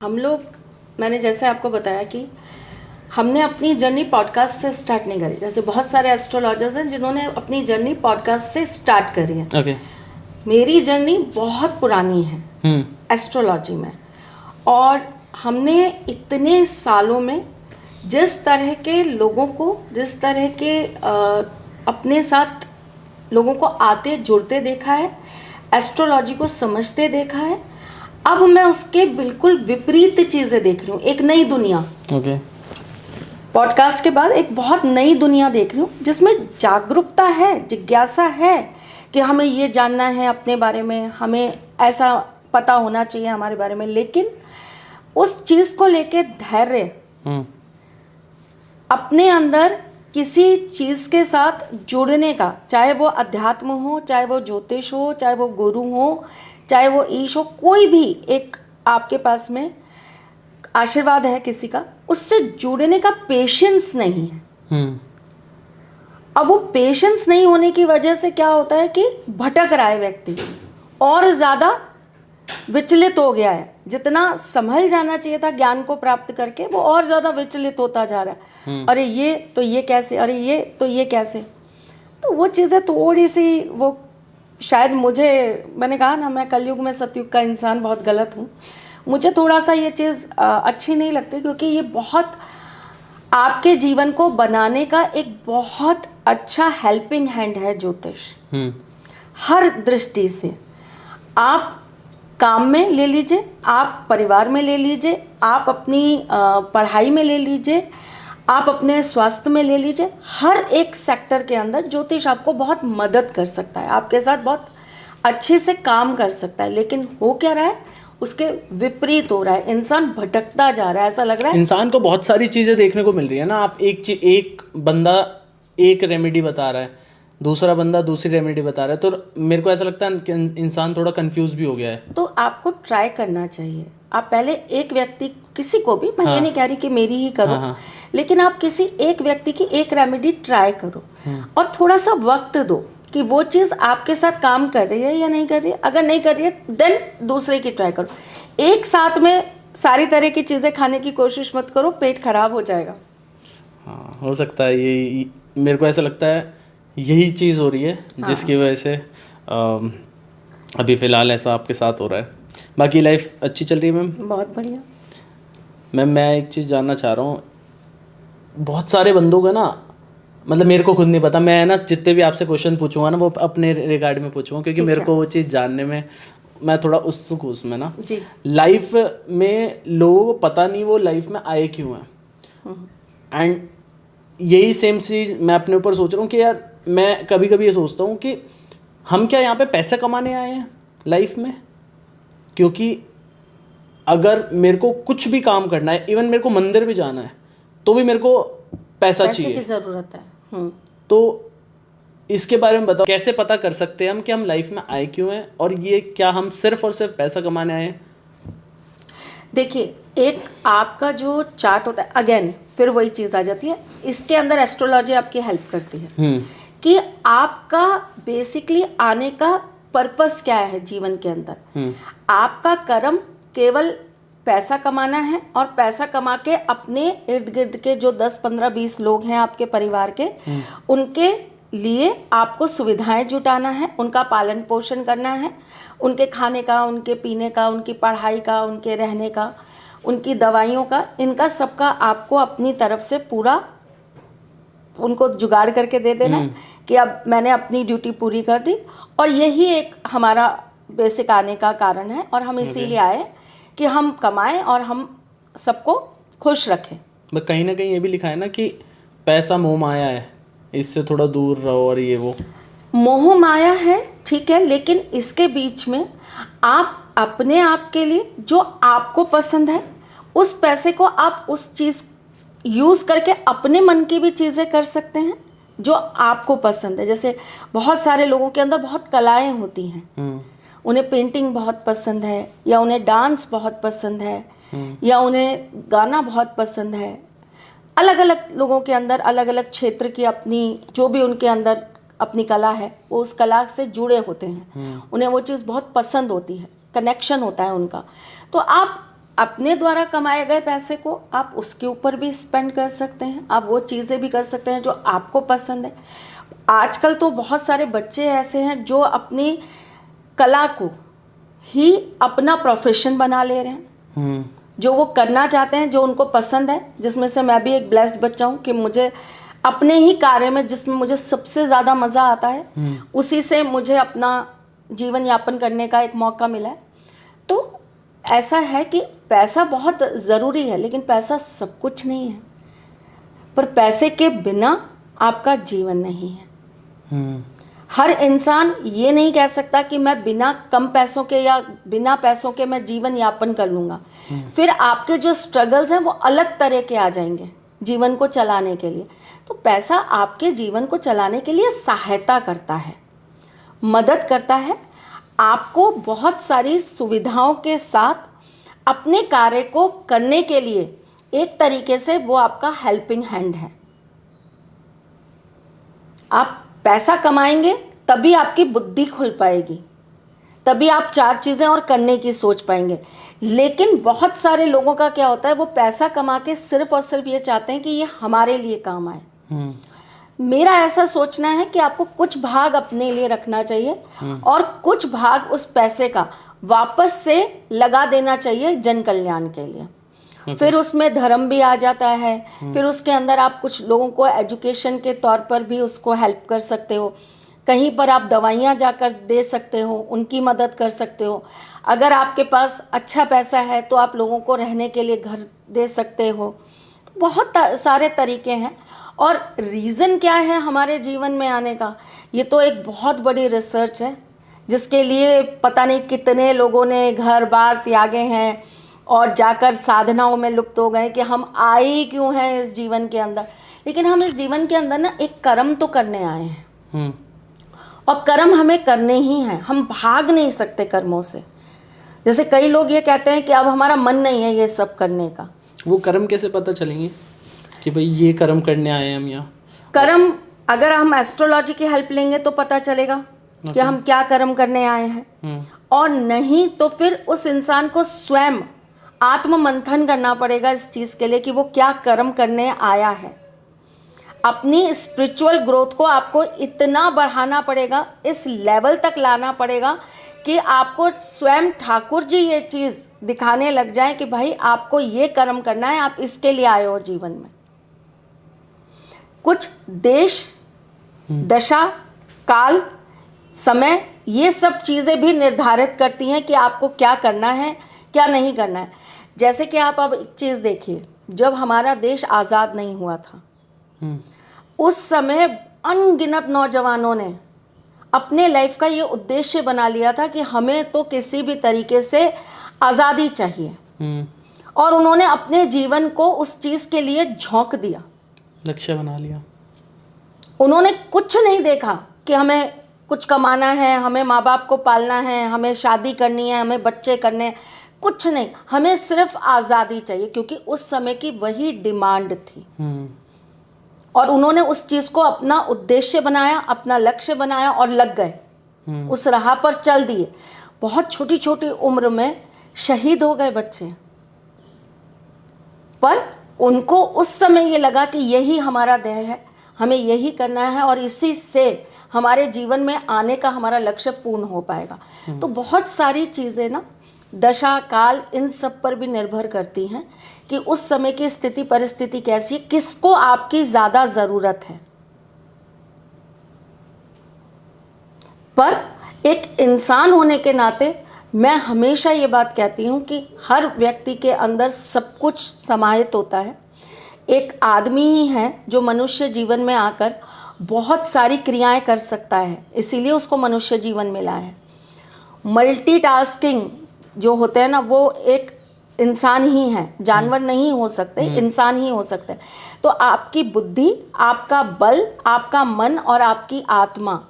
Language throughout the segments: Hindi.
हम लोग, मैंने जैसे आपको बताया कि हमने अपनी जर्नी पॉडकास्ट से स्टार्ट नहीं करी। जैसे बहुत सारे एस्ट्रोलॉजर्स हैं जिन्होंने अपनी जर्नी पॉडकास्ट से स्टार्ट करी है। ओके। मेरी जर्नी बहुत पुरानी है एस्ट्रोलॉजी में, और हमने इतने सालों में जिस तरह के लोगों को, जिस तरह के अपने साथ लोगों को आते जुड़ते देखा है, एस्ट्रोलॉजी को समझते देखा है, अब मैं उसके बिल्कुल विपरीत चीज़ें देख रही हूँ। एक नई दुनिया, ओके। पॉडकास्ट के बाद एक बहुत नई दुनिया देख रही हूँ जिसमें जागरूकता है, जिज्ञासा है कि हमें ये जानना है अपने बारे में, हमें ऐसा पता होना चाहिए हमारे बारे में। लेकिन उस चीज़ को लेके धैर्य, अपने अंदर किसी चीज़ के साथ जुड़ने का, चाहे वो अध्यात्म हो, चाहे वो ज्योतिष हो, चाहे वो गुरु हो, चाहे वो ईश हो, कोई भी एक आपके पास में आशीर्वाद है किसी का, उससे जुड़ने का पेशेंस नहीं है। अब वो पेशेंस नहीं होने की वजह से क्या होता है कि भटक रहा है व्यक्ति, और ज़्यादा विचलित हो गया है। जितना संभल जाना चाहिए था ज्ञान को प्राप्त करके, वो और ज़्यादा विचलित होता जा रहा है। अरे ये तो ये कैसे, अरे ये तो ये कैसे। तो वो चीज़ें थोड़ी सी, वो शायद मैंने कहा ना, मैं कलयुग में सतयुग का इंसान बहुत गलत हूँ। मुझे थोड़ा सा ये चीज़ अच्छी नहीं लगती, क्योंकि ये बहुत आपके जीवन को बनाने का एक बहुत अच्छा हेल्पिंग हैंड है ज्योतिष। हर दृष्टि से, आप काम में ले लीजिए, आप परिवार में ले लीजिए, आप अपनी पढ़ाई में ले लीजिए, आप अपने स्वास्थ्य में ले लीजिए, हर एक सेक्टर के अंदर ज्योतिष आपको बहुत मदद कर सकता है, आपके साथ बहुत अच्छे से काम कर सकता है। लेकिन हो क्या रहा है, उसके विपरीत हो रहा है। इंसान भटकता जा रहा है, ऐसा लग रहा है। इंसान को बहुत सारी चीज़ें देखने को मिल रही है ना। आप एक बंदा एक रेमेडी बता रहा है, दूसरा बंदा दूसरी रेमेडी बता रहा है, तो मेरे को ऐसा लगता है कि इंसान थोड़ा कंफ्यूज भी हो गया है। तो आपको ट्राई करना चाहिए। आप पहले एक व्यक्ति, किसी को भी, मैं ये नहीं कह रही कि मेरी ही करो, लेकिन आप किसी एक व्यक्ति की एक रेमेडी ट्राई करो, और थोड़ा सा वक्त दो कि वो चीज़ आपके साथ काम कर रही है या नहीं कर रही है। अगर नहीं कर रही है, देन दूसरे की ट्राई करो। एक साथ में सारी तरह की चीज़ें खाने की कोशिश मत करो, पेट खराब हो जाएगा। हाँ, हो सकता है ये, मेरे को ऐसा लगता है यही चीज़ हो रही है जिसकी वजह से अभी फ़िलहाल ऐसा आपके साथ हो रहा है। बाकी लाइफ अच्छी चल रही है मैम? बहुत बढ़िया मैम, मैं एक चीज़ जानना चाह रहा हूँ। बहुत सारे बंदों का ना, मतलब मेरे को खुद नहीं पता, मैं ना जितने भी आपसे क्वेश्चन पूछूंगा ना, वो अपने रिगार्ड में पूछूंगा, क्योंकि मेरे को वो चीज़ जानने में मैं थोड़ा उत्सुक हूँ उसमें ना। लाइफ में लोगों को पता नहीं वो लाइफ में आए क्यों हैं। एंड यही सेम चीज़ मैं अपने ऊपर सोच रहा हूँ कि यार, मैं कभी कभी ये सोचता हूँ कि हम क्या यहाँ पे पैसे कमाने आए हैं लाइफ में? क्योंकि अगर मेरे को कुछ भी काम करना है, इवन मेरे को मंदिर भी जाना है, तो भी मेरे को पैसा चाहिए, की ज़रूरत है। तो इसके बारे में बताओ, कैसे पता कर सकते हैं हम कि हम लाइफ में आए क्यों हैं, और ये क्या हम सिर्फ और सिर्फ पैसा कमाने आए हैं? देखिए, एक आपका जो चार्ट होता है, अगेन फिर वही चीज़ आ जाती है, इसके अंदर एस्ट्रोलॉजी आपकी हेल्प करती है कि आपका बेसिकली आने का पर्पस क्या है जीवन के अंदर। आपका कर्म केवल पैसा कमाना है, और पैसा कमा के अपने इर्द गिर्द के जो 10, 15, 20 लोग हैं आपके परिवार के, उनके लिए आपको सुविधाएं जुटाना है, उनका पालन पोषण करना है, उनके खाने का, उनके पीने का, उनकी पढ़ाई का, उनके रहने का, उनकी दवाइयों का, इनका सबका आपको अपनी तरफ से पूरा उनको जुगाड़ करके दे देना है कि अब मैंने अपनी ड्यूटी पूरी कर दी। और यही एक हमारा बेसिक आने का कारण है, और हम इसीलिए आए कि हम कमाएं और हम सबको खुश रखें। बट कहीं ना कहीं ये भी लिखा है ना कि पैसा मोह माया है, इससे थोड़ा दूर रहो, और ये वो मोह माया है, ठीक है, लेकिन इसके बीच में आप अपने आप के लिए जो आपको पसंद है, उस पैसे को आप उस चीज़ यूज़ करके अपने मन की भी चीज़ें कर सकते हैं जो आपको पसंद है। जैसे बहुत सारे लोगों के अंदर बहुत कलाएं होती हैं, उन्हें पेंटिंग बहुत पसंद है, या उन्हें डांस बहुत पसंद है, या उन्हें गाना बहुत पसंद है। अलग अलग लोगों के अंदर अलग अलग क्षेत्र की अपनी, जो भी उनके अंदर अपनी कला है, वो उस कला से जुड़े होते हैं, उन्हें वो चीज़ बहुत पसंद होती है, कनेक्शन होता है उनका। तो आप अपने द्वारा कमाए गए पैसे को आप उसके ऊपर भी स्पेंड कर सकते हैं, आप वो चीज़ें भी कर सकते हैं जो आपको पसंद है। आजकल तो बहुत सारे बच्चे ऐसे हैं जो अपनी कला को ही अपना प्रोफेशन बना ले रहे हैं, जो वो करना चाहते हैं, जो उनको पसंद है, जिसमें से मैं भी एक ब्लेस्ड बच्चा हूँ कि मुझे अपने ही कार्य में जिसमें मुझे सबसे ज़्यादा मज़ा आता है उसी से मुझे अपना जीवन यापन करने का एक मौका मिला है। तो ऐसा है कि पैसा बहुत ज़रूरी है, लेकिन पैसा सब कुछ नहीं है। पर पैसे के बिना आपका जीवन नहीं है। हर इंसान ये नहीं कह सकता कि मैं बिना कम पैसों के या बिना पैसों के मैं जीवन यापन कर लूँगा। फिर आपके जो स्ट्रगल्स हैं वो अलग तरह के आ जाएंगे जीवन को चलाने के लिए। तो पैसा आपके जीवन को चलाने के लिए सहायता करता है, मदद करता है, आपको बहुत सारी सुविधाओं के साथ अपने कार्य को करने के लिए एक तरीके से वो आपका हेल्पिंग हैंड है। आप पैसा कमाएंगे तभी आपकी बुद्धि खुल पाएगी, तभी आप 4 चीज़ें और करने की सोच पाएंगे। लेकिन बहुत सारे लोगों का क्या होता है, वो पैसा कमा के सिर्फ और सिर्फ ये चाहते हैं कि ये हमारे लिए काम आए। मेरा ऐसा सोचना है कि आपको कुछ भाग अपने लिए रखना चाहिए और कुछ भाग उस पैसे का वापस से लगा देना चाहिए जन कल्याण के लिए। फिर उसमें धर्म भी आ जाता है। फिर उसके अंदर आप कुछ लोगों को एजुकेशन के तौर पर भी उसको हेल्प कर सकते हो, कहीं पर आप दवाइयाँ जाकर दे सकते हो, उनकी मदद कर सकते हो। अगर आपके पास अच्छा पैसा है तो आप लोगों को रहने के लिए घर दे सकते हो। तो बहुत सारे तरीके हैं। और रीज़न क्या है हमारे जीवन में आने का, ये तो एक बहुत बड़ी रिसर्च है जिसके लिए पता नहीं कितने लोगों ने घर बार त्यागे हैं और जाकर साधनाओं में लुप्त हो गए कि हम आए ही क्यों हैं इस जीवन के अंदर। लेकिन हम इस जीवन के अंदर ना एक कर्म तो करने आए हैं और कर्म हमें करने ही हैं, हम भाग नहीं सकते कर्मों से। जैसे कई लोग ये कहते हैं कि अब हमारा मन नहीं है ये सब करने का। वो कर्म कैसे पता चलेंगे कि भाई ये कर्म करने आए हैं हम यहाँ? कर्म अगर हम एस्ट्रोलॉजी की हेल्प लेंगे तो पता चलेगा कि हम क्या कर्म करने आए हैं, और नहीं तो फिर उस इंसान को स्वयं आत्म मंथन करना पड़ेगा इस चीज़ के लिए कि वो क्या कर्म करने आया है। अपनी स्पिरिचुअल ग्रोथ को आपको इतना बढ़ाना पड़ेगा, इस लेवल तक लाना पड़ेगा कि आपको स्वयं ठाकुर जी ये चीज़ दिखाने लग जाए कि भाई आपको ये कर्म करना है, आप इसके लिए आए हो जीवन में। कुछ देश, दशा, काल, समय, ये सब चीज़ें भी निर्धारित करती हैं कि आपको क्या करना है, क्या नहीं करना है। जैसे कि आप अब एक चीज़ देखिए, जब हमारा देश आज़ाद नहीं हुआ था उस समय अनगिनत नौजवानों ने अपने लाइफ का ये उद्देश्य बना लिया था कि हमें तो किसी भी तरीके से आज़ादी चाहिए, और उन्होंने अपने जीवन को उस चीज़ के लिए झोंक दिया, लक्ष्य बना लिया। उन्होंने कुछ नहीं देखा कि हमें कुछ कमाना है, हमें माँ बाप को पालना है, हमें शादी करनी है, हमें बच्चे करने हैं, कुछ नहीं, हमें सिर्फ आज़ादी चाहिए, क्योंकि उस समय की वही डिमांड थी। और उन्होंने उस चीज़ को अपना उद्देश्य बनाया, अपना लक्ष्य बनाया और लग गए, उस राह पर चल दिए। बहुत छोटी छोटी उम्र में शहीद हो गए बच्चे, पर उनको उस समय ये लगा कि यही हमारा ध्येय है, हमें यही करना है और इसी से हमारे जीवन में आने का हमारा लक्ष्य पूर्ण हो पाएगा। तो बहुत सारी चीज़ें ना दशा, काल, इन सब पर भी निर्भर करती हैं कि उस समय की स्थिति परिस्थिति कैसी है, किसको आपकी ज़्यादा ज़रूरत है। पर एक इंसान होने के नाते मैं हमेशा ये बात कहती हूँ कि हर व्यक्ति के अंदर सब कुछ समाहित होता है। एक आदमी ही है जो मनुष्य जीवन में आकर बहुत सारी क्रियाएं कर सकता है, इसीलिए उसको मनुष्य जीवन मिला है। मल्टीटास्किंग जो होते हैं ना, वो एक इंसान ही है, जानवर नहीं हो सकते, इंसान ही हो सकते हैं। तो आपकी बुद्धि, आपका बल, आपका मन और आपकी आत्मा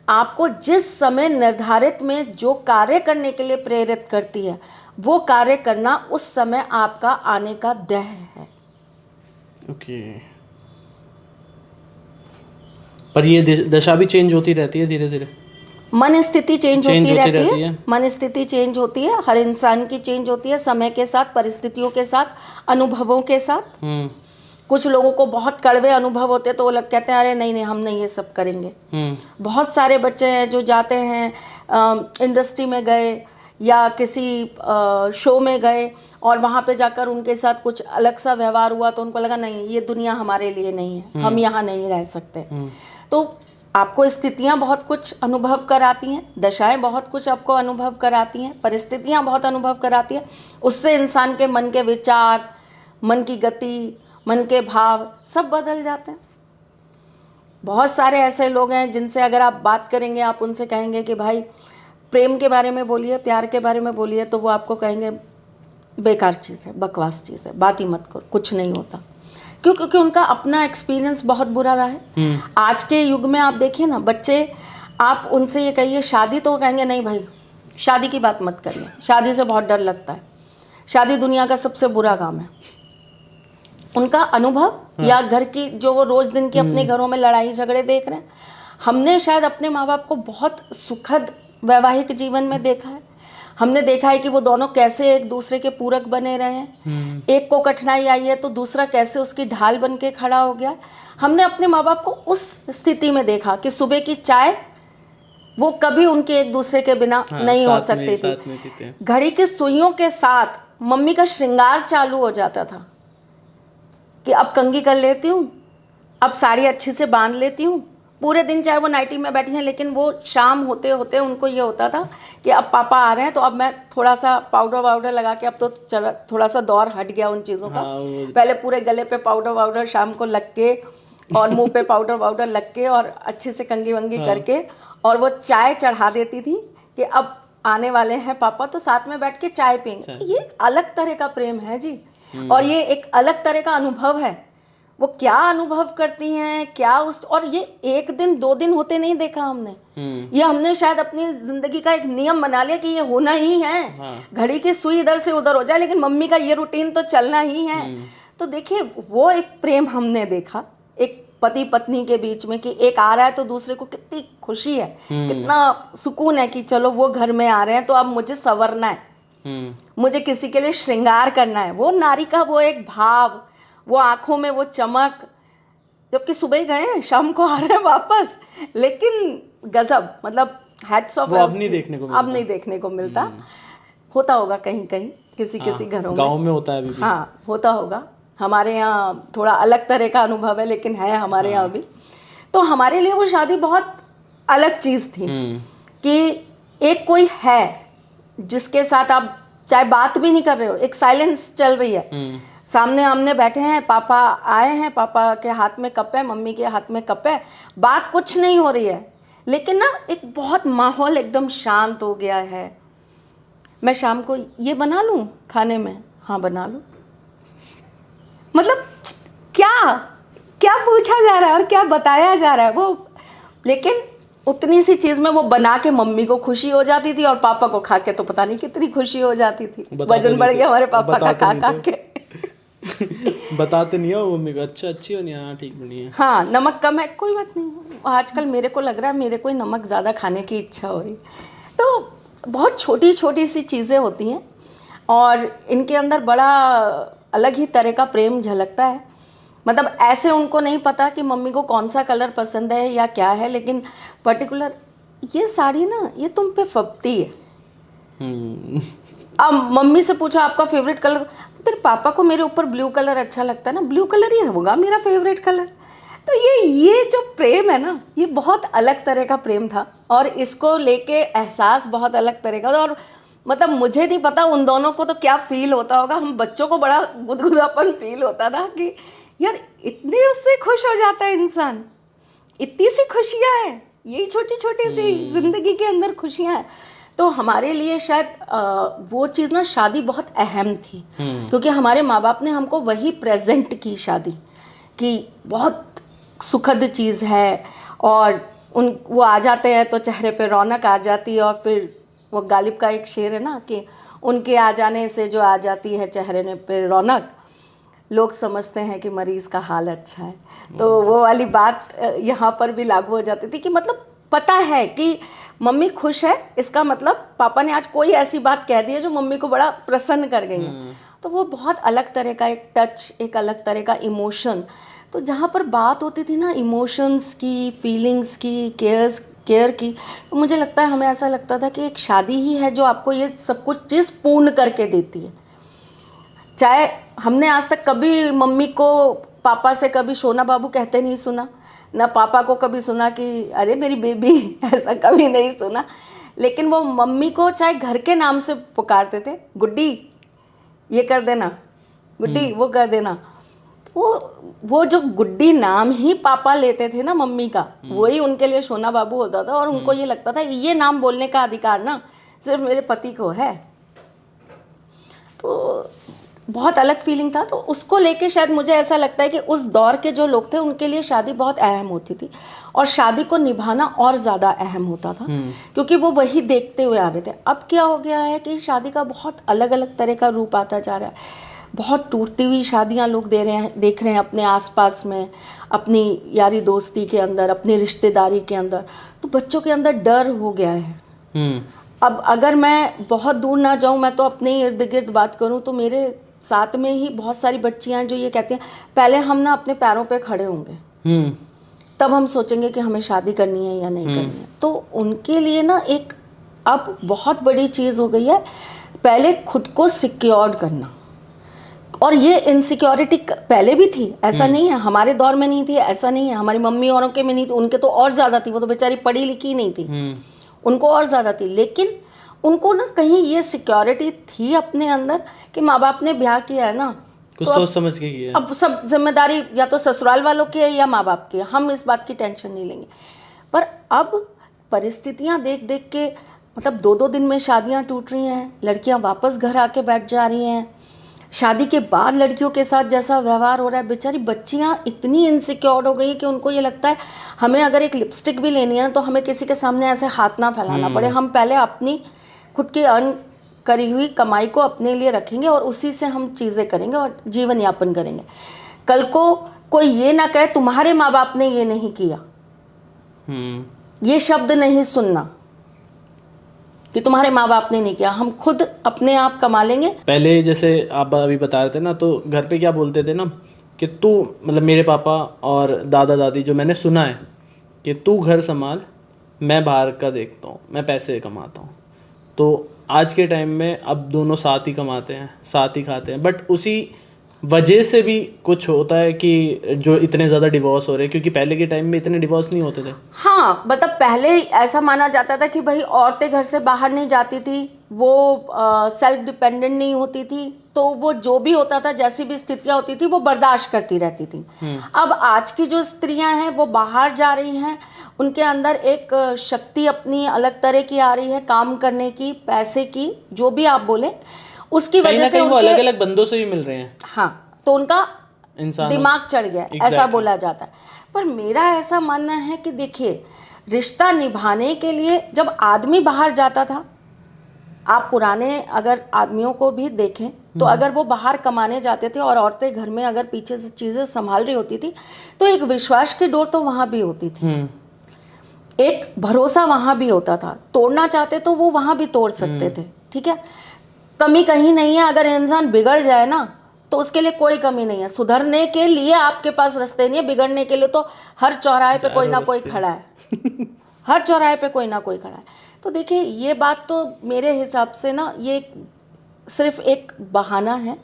आपको जिस समय निर्धारित में जो कार्य करने के लिए प्रेरित करती है, वो कार्य करना उस समय आपका आने का ध्येय है। ओके। पर ये दशा भी चेंज होती रहती है धीरे धीरे? मन स्थिति चेंज Change होती होती रहती रहती है, है। मन स्थिति चेंज होती है, हर इंसान की चेंज होती है समय के साथ, परिस्थितियों के साथ, अनुभवों के साथ। हम्म कुछ लोगों को बहुत कड़वे अनुभव होते हैं तो वो लोग कहते हैं अरे नहीं नहीं हम नहीं ये सब करेंगे। हम्म बहुत सारे बच्चे हैं जो जाते हैं इंडस्ट्री में गए या किसी शो में गए और वहाँ पे जाकर उनके साथ कुछ अलग सा व्यवहार हुआ तो उनको लगा नहीं ये दुनिया हमारे लिए नहीं है, हम यहाँ नहीं रह सकते। तो आपको स्थितियाँ बहुत कुछ अनुभव कराती हैं, दशाएं बहुत कुछ आपको अनुभव कराती हैं, परिस्थितियाँ बहुत अनुभव कराती हैं। उससे इंसान के मन के विचार, मन की गति, मन के भाव सब बदल जाते हैं। बहुत सारे ऐसे लोग हैं जिनसे अगर आप बात करेंगे, आप उनसे कहेंगे कि भाई प्रेम के बारे में बोलिए, प्यार के बारे में बोलिए, तो वो आपको कहेंगे बेकार चीज़ है, बकवास चीज़ है, बात ही मत करो, कुछ नहीं होता। क्यों? क्योंकि उनका अपना एक्सपीरियंस बहुत बुरा रहा है। आज के युग में आप देखिए ना, बच्चे आप उनसे ये कहिए शादी, तो वो कहेंगे नहीं भाई शादी की बात मत करिए, शादी से बहुत डर लगता है, शादी दुनिया का सबसे बुरा काम है। उनका अनुभव या घर की जो वो रोज दिन की अपने घरों में लड़ाई झगड़े देख रहे हैं, हमने शायद अपने माँ बाप को बहुत सुखद वैवाहिक जीवन में देखा है। हमने देखा है कि वो दोनों कैसे एक दूसरे के पूरक बने रहे हैं। एक को कठिनाई आई है तो दूसरा कैसे उसकी ढाल बन के खड़ा हो गया। हमने अपने माँ बाप को उस स्थिति में देखा कि सुबह की चाय वो कभी उनके एक दूसरे के बिना नहीं हो सकती थी। घड़ी की सुइयों के साथ मम्मी का श्रृंगार चालू हो जाता था कि अब कंघी कर लेती हूँ, अब साड़ी अच्छे से बांध लेती हूँ। पूरे दिन चाहे वो नाइटी में बैठी हैं, लेकिन वो शाम होते होते उनको ये होता था कि अब पापा आ रहे हैं तो अब मैं थोड़ा सा पाउडर वाउडर लगा के, अब तो चला थोड़ा सा दौर हट गया उन चीज़ों का। पहले पूरे गले पे पाउडर वाउडर शाम को लग के और मुंह पे पाउडर वाउडर लग के और अच्छे से कंघी वंगी करके, और वो चाय चढ़ा देती थी कि अब आने वाले हैं पापा, तो साथ में बैठ के चाय पियेंगे। ये एक अलग तरह का प्रेम है जी, और ये एक अलग तरह का अनुभव है। वो क्या अनुभव करती हैं, क्या उस, और ये एक दिन दो दिन होते नहीं देखा हमने। ये हमने शायद अपनी जिंदगी का एक नियम बना लिया कि ये होना ही है। घड़ी की सुई इधर से उधर हो जाए, लेकिन मम्मी का ये रूटीन तो चलना ही है। तो देखिए वो एक प्रेम हमने देखा एक पति पत्नी के बीच में, कि एक आ रहा है तो दूसरे को कितनी खुशी है, कितना सुकून है कि चलो वो घर में आ रहे हैं तो अब मुझे संवरना है, मुझे किसी के लिए श्रृंगार करना है। वो नारी का वो एक भाव, वो आंखों में वो चमक, जबकि सुबह गए हैं शाम को आ रहे हैं वापस, लेकिन गजब, मतलब हैट्स ऑफ। अब नहीं देखने को मिलता, अब नहीं देखने को मिलता। होता होगा कहीं कहीं किसी किसी घरों में, गाँव में होता है अभी भी। हाँ होता होगा। हमारे यहाँ थोड़ा अलग तरह का अनुभव है, लेकिन है हमारे यहाँ भी। तो हमारे लिए वो शादी बहुत अलग चीज़ थी कि एक कोई है जिसके साथ आप चाहे बात भी नहीं कर रहे हो, एक साइलेंस चल रही है, सामने आमने बैठे हैं, पापा आए हैं, पापा के हाथ में कप है, मम्मी के हाथ में कप है, बात कुछ नहीं हो रही है, लेकिन ना एक बहुत माहौल एकदम शांत हो गया है। मैं शाम को ये बना लूँ खाने में, हाँ बना लूँ, मतलब क्या क्या पूछा जा रहा है और क्या बताया जा रहा है वो। लेकिन उतनी सी चीज़ में वो बना के मम्मी को खुशी हो जाती थी और पापा को खा के तो पता नहीं कितनी खुशी हो जाती थी। वजन बढ़ गया हमारे पापा का खा के। बताते नहीं हो मम्मी को, अच्छा अच्छी होनी, हाँ ठीक बनी है, हाँ नमक कम है, कोई बात नहीं। आजकल मेरे को लग रहा है मेरे को नमक ज़्यादा खाने की इच्छा हो रही। तो बहुत छोटी छोटी सी चीज़ें होती हैं और इनके अंदर बड़ा अलग ही तरह का प्रेम झलकता है। मतलब ऐसे उनको नहीं पता कि मम्मी को कौन सा कलर पसंद है या क्या है, लेकिन पर्टिकुलर ये साड़ी ना ये तुम पे फबती है। अब मम्मी से पूछा आपका फेवरेट कलर, तेरे पापा को मेरे ऊपर ब्लू कलर अच्छा लगता है ना, ब्लू कलर ही होगा मेरा फेवरेट कलर। तो ये जो प्रेम है ना, ये बहुत अलग तरह का प्रेम था और इसको लेके एहसास बहुत अलग तरह का था। और मतलब मुझे नहीं पता उन दोनों को तो क्या फील होता होगा, हम बच्चों को बड़ा गुदगुदापन फील होता था कि यार इतने उससे खुश हो जाता है इंसान, इतनी सी खुशियाँ हैं, यही छोटी छोटी सी जिंदगी के अंदर खुशियाँ हैं। तो हमारे लिए शायद वो चीज़ ना शादी बहुत अहम थी, क्योंकि हमारे माँ बाप ने हमको वही प्रेजेंट की शादी कि बहुत सुखद चीज़ है। और वो आ जाते हैं तो चेहरे पे रौनक आ जाती है। और फिर वो गालिब का एक शेर है ना कि उनके आ जाने से जो आ जाती है चेहरे पे रौनक, लोग समझते हैं कि मरीज़ का हाल अच्छा है। तो वो वाली बात यहाँ पर भी लागू हो जाती थी कि मतलब पता है कि मम्मी खुश है, इसका मतलब पापा ने आज कोई ऐसी बात कह दी है जो मम्मी को बड़ा प्रसन्न कर गई है। तो वो बहुत अलग तरह का एक टच, एक अलग तरह का इमोशन। तो जहाँ पर बात होती थी ना इमोशंस की, फीलिंग्स की, केयर की, तो मुझे लगता है, हमें ऐसा लगता था कि एक शादी ही है जो आपको ये सब कुछ चीज़ पूर्ण करके देती है। चाहे हमने आज तक कभी मम्मी को पापा से कभी सोना बाबू कहते नहीं सुना, ना पापा को कभी सुना कि अरे मेरी बेबी, ऐसा कभी नहीं सुना। लेकिन वो मम्मी को चाहे घर के नाम से पुकारते थे, गुड्डी ये कर देना, गुड्डी वो कर देना। वो जो गुड्डी नाम ही पापा लेते थे ना मम्मी का, वही उनके लिए सोना बाबू होता था। और उनको ये लगता था ये नाम बोलने का अधिकार ना सिर्फ मेरे पति को है। तो बहुत अलग फीलिंग था। तो उसको लेके शायद मुझे ऐसा लगता है कि उस दौर के जो लोग थे उनके लिए शादी बहुत अहम होती थी, और शादी को निभाना और ज़्यादा अहम होता था, क्योंकि वो वही देखते हुए आ रहे थे। अब क्या हो गया है कि शादी का बहुत अलग अलग तरह का रूप आता जा रहा है। बहुत टूटती हुई शादियां लोग देख रहे हैं अपने आसपास में, अपनी यारी दोस्ती के अंदर, अपनी रिश्तेदारी के अंदर। तो बच्चों के अंदर डर हो गया है। अब अगर मैं बहुत दूर ना जाऊं, मैं तो अपने इर्द गिर्द बात करूं, तो मेरे साथ में ही बहुत सारी बच्चियां हैं जो ये कहती हैं पहले हम ना अपने पैरों पे खड़े होंगे, तब हम सोचेंगे कि हमें शादी करनी है या नहीं करनी है। तो उनके लिए ना एक अब बहुत बड़ी चीज़ हो गई है, पहले खुद को सिक्योर्ड करना। और ये इनसिक्योरिटी पहले भी थी, ऐसा नहीं है हमारे दौर में नहीं थी, ऐसा नहीं है हमारी मम्मी औरों के में नहीं थी, उनके तो और ज़्यादा थी। वो तो बेचारी पढ़ी लिखी नहीं थी, उनको और ज़्यादा थी। लेकिन उनको ना कहीं ये सिक्योरिटी थी अपने अंदर कि माँ बाप ने ब्याह किया है ना, कुछ तो सोच समझ के किया। अब सब जिम्मेदारी या तो ससुराल वालों की है या माँ बाप की है, हम इस बात की टेंशन नहीं लेंगे। पर अब परिस्थितियाँ देख देख के, मतलब 2-2 दिन में शादियाँ टूट रही हैं, लड़कियाँ वापस घर आके बैठ जा रही हैं। शादी के बाद लड़कियों के साथ जैसा व्यवहार हो रहा है, बेचारी बच्चियां इतनी इनसिक्योर हो गई कि उनको ये लगता है हमें अगर एक लिपस्टिक भी लेनी है ना तो हमें किसी के सामने ऐसे हाथ ना फैलाना पड़े, हम पहले अपनी खुद की अर्न करी हुई कमाई को अपने लिए रखेंगे और उसी से हम चीज़ें करेंगे और जीवन यापन करेंगे। कल को कोई ये ना कहे तुम्हारे माँ बाप ने ये नहीं किया, ये शब्द नहीं सुनना कि तुम्हारे माँ बाप ने नहीं किया, हम खुद अपने आप कमा लेंगे। पहले जैसे आप अभी बता रहे थे ना, तो घर पे क्या बोलते थे ना कि तू, मतलब मेरे पापा और दादा दादी, जो मैंने सुना है कि तू घर संभाल, मैं बाहर का देखता हूँ, मैं पैसे कमाता हूँ। तो आज के टाइम में अब दोनों साथ ही कमाते हैं, साथ ही खाते हैं, बट उसी वजह से भी कुछ होता है कि जो इतने ज़्यादा डिवोर्स हो रहे हैं, क्योंकि पहले के टाइम में इतने डिवोर्स नहीं होते थे। हाँ, मतलब पहले ऐसा माना जाता था कि भाई औरतें घर से बाहर नहीं जाती थी, वो सेल्फ डिपेंडेंट नहीं होती थी, तो वो जो भी होता था, जैसी भी स्थितियाँ होती थी, वो बर्दाश्त करती रहती थी। अब आज की जो स्त्रियां हैं वो बाहर जा रही हैं, उनके अंदर एक शक्ति अपनी अलग तरह की आ रही है, काम करने की, पैसे की, जो भी आप बोले, उसकी वजह से वो अलग अलग बंदों से भी मिल रहे हैं। हाँ, तो उनका इंसान दिमाग चढ़ गया, ऐसा बोला जाता है। पर मेरा ऐसा मानना है कि देखिए, रिश्ता निभाने के लिए जब आदमी बाहर जाता था, आप पुराने अगर आदमियों को भी देखें तो अगर वो बाहर कमाने जाते थे और औरतें घर में अगर पीछे से चीज़ें संभाल रही होती थी, तो एक विश्वास की डोर तो वहाँ भी होती थी, एक भरोसा वहाँ भी होता था। तोड़ना चाहते तो वो वहाँ भी तोड़ सकते थे, ठीक है, कमी कहीं नहीं है। अगर इंसान बिगड़ जाए ना तो उसके लिए कोई कमी नहीं है, सुधरने के लिए आपके पास रास्ते नहीं है, बिगड़ने के लिए तो हर चौराहे पे कोई ना कोई खड़ा है हर चौराहे पे कोई ना कोई खड़ा है। तो देखिए, ये बात तो मेरे हिसाब से ना ये सिर्फ एक बहाना है।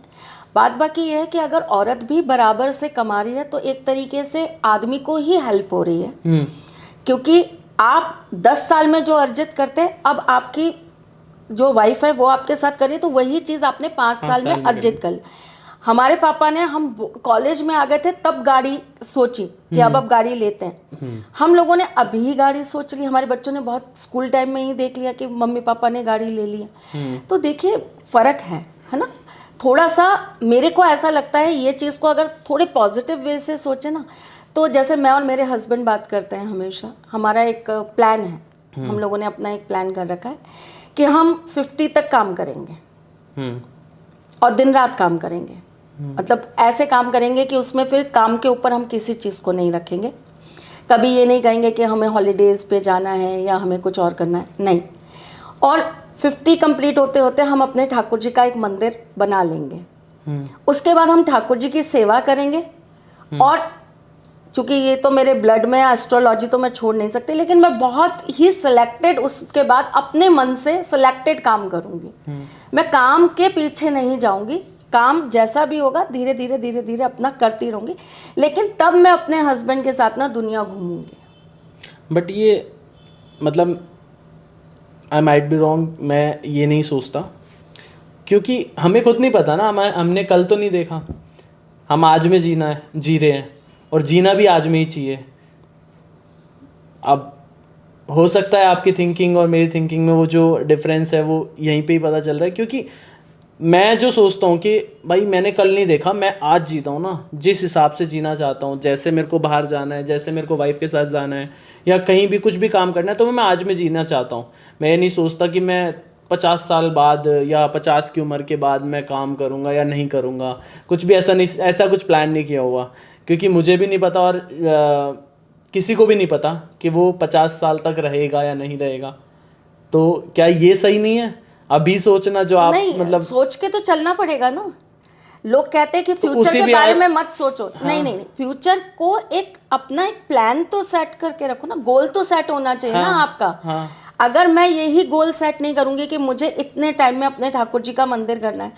बात बाकी ये है कि अगर औरत भी बराबर से कमा रही है तो एक तरीके से आदमी को ही हेल्प हो रही है, क्योंकि आप 10 साल में जो अर्जित करते हैं, अब आपकी जो वाइफ है वो आपके साथ करिए तो वही चीज़ आपने 5 साल में अर्जित कर ली। हमारे पापा ने, हम कॉलेज में आ गए थे तब गाड़ी सोची कि अब गाड़ी लेते हैं, हम लोगों ने अभी गाड़ी सोच ली, हमारे बच्चों ने बहुत स्कूल टाइम में ही देख लिया कि मम्मी पापा ने गाड़ी ले लिया। तो देखिए फ़र्क है ना, थोड़ा सा मेरे को ऐसा लगता है ये चीज़ को अगर थोड़े पॉजिटिव वे से सोचे ना, तो जैसे मैं और मेरे हस्बैंड बात करते हैं हमेशा, हमारा एक प्लान है, हम लोगों ने अपना एक प्लान कर रखा है कि हम 50 तक काम करेंगे और दिन रात काम करेंगे, मतलब ऐसे काम करेंगे कि उसमें फिर काम के ऊपर हम किसी चीज़ को नहीं रखेंगे, कभी ये नहीं कहेंगे कि हमें हॉलीडेज़ पे जाना है या हमें कुछ और करना है, नहीं। और 50 कंप्लीट होते होते हम अपने ठाकुर जी का एक मंदिर बना लेंगे। उसके बाद हम ठाकुर जी की सेवा करेंगे। और चूँकि ये तो मेरे ब्लड में है, एस्ट्रोलॉजी तो मैं छोड़ नहीं सकती, लेकिन मैं बहुत ही सिलेक्टेड, उसके बाद अपने मन से सिलेक्टेड काम करूँगी। मैं काम के पीछे नहीं जाऊँगी, काम जैसा भी होगा धीरे धीरे धीरे धीरे अपना करती रहूँगी, लेकिन तब मैं अपने हस्बैंड के साथ ना दुनिया घूमूंगी। बट ये मतलब आई माइट बी रॉन्ग, मैं ये नहीं सोचता, क्योंकि हमें खुद नहीं पता ना, हमने कल तो नहीं देखा, हम आज में जी रहे हैं, और जीना भी आज में ही चाहिए। अब हो सकता है आपकी थिंकिंग और मेरी थिंकिंग में वो जो डिफरेंस है वो यहीं पे ही पता चल रहा है, क्योंकि मैं जो सोचता हूँ कि भाई मैंने कल नहीं देखा, मैं आज जीता हूँ ना, जिस हिसाब से जीना चाहता हूँ, जैसे मेरे को बाहर जाना है, जैसे मेरे को वाइफ के साथ जाना है, या कहीं भी कुछ भी काम करना है, तो मैं आज में जीना चाहता हूँ। मैं ये नहीं सोचता कि मैं 50 साल बाद या 50 की उम्र के बाद मैं काम करूँगा या नहीं करूँगा, कुछ भी ऐसा कुछ प्लान नहीं किया हुआ, क्योंकि मुझे भी नहीं पता और किसी को भी नहीं पता कि वो 50 साल तक रहेगा या नहीं रहेगा। तो क्या ये सही नहीं है अभी सोचना, जो आप नहीं, मतलब सोच के तो चलना पड़ेगा ना। लोग कहते हैं कि फ्यूचर उसी के भी बारे में मत सोचो। नहीं नहीं नहीं, फ्यूचर को एक अपना एक प्लान तो सेट करके रखो ना, गोल तो सेट होना चाहिए ना आपका। अगर मैं यही गोल सेट नहीं करूंगी कि मुझे इतने टाइम में अपने ठाकुर जी का मंदिर करना है,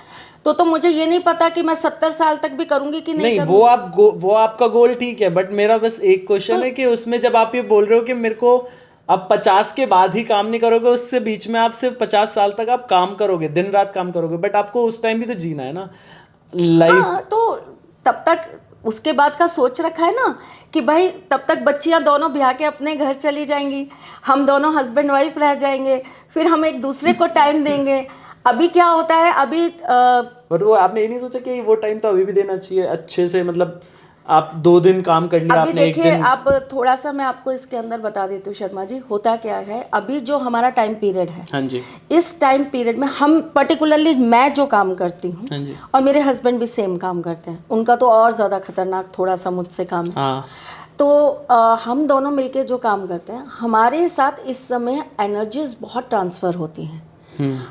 तो मुझे ये नहीं पता कि मैं 70 साल तक भी करूंगी कि नहीं करूंगी। वो आपका गोल ठीक है, बट मेरा बस एक क्वेश्चन है कि उसमें जब आप ये बोल रहे हो कि मेरे को अब 50 के बाद ही काम नहीं करोगे, उससे बीच में आप सिर्फ 50 साल तक आप काम करोगे, दिन रात काम करोगे, बट आपको उस टाइम भी तो जीना है ना लाइफ। हाँ, तो तब तक उसके बाद का सोच रखा है ना कि भाई तब तक बच्चियां दोनों ब्याह के अपने घर चली जाएंगी, हम दोनों हस्बैंड वाइफ रह जाएंगे, फिर हम एक दूसरे को टाइम देंगे। अभी क्या होता है, अभी बट वो आपने ये नहीं सोचा कि वो टाइम तो अभी भी देना चाहिए अच्छे से, मतलब आप 2 दिन काम कर लिया अभी आपने, एक देखिए, दिन। आप थोड़ा सा मैं आपको इसके अंदर बता देती हूँ शर्मा जी, होता क्या है, अभी जो हमारा टाइम पीरियड है, हाँ जी, इस टाइम पीरियड में हम पर्टिकुलरली मैं जो काम करती हूँ, हाँ जी, और मेरे हस्बैंड भी सेम काम करते हैं, उनका तो और ज़्यादा खतरनाक थोड़ा सा मुझसे काम है। हाँ, तो हम दोनों मिलके जो काम करते हैं, हमारे साथ इस समय एनर्जीज बहुत ट्रांसफ़र होती हैं।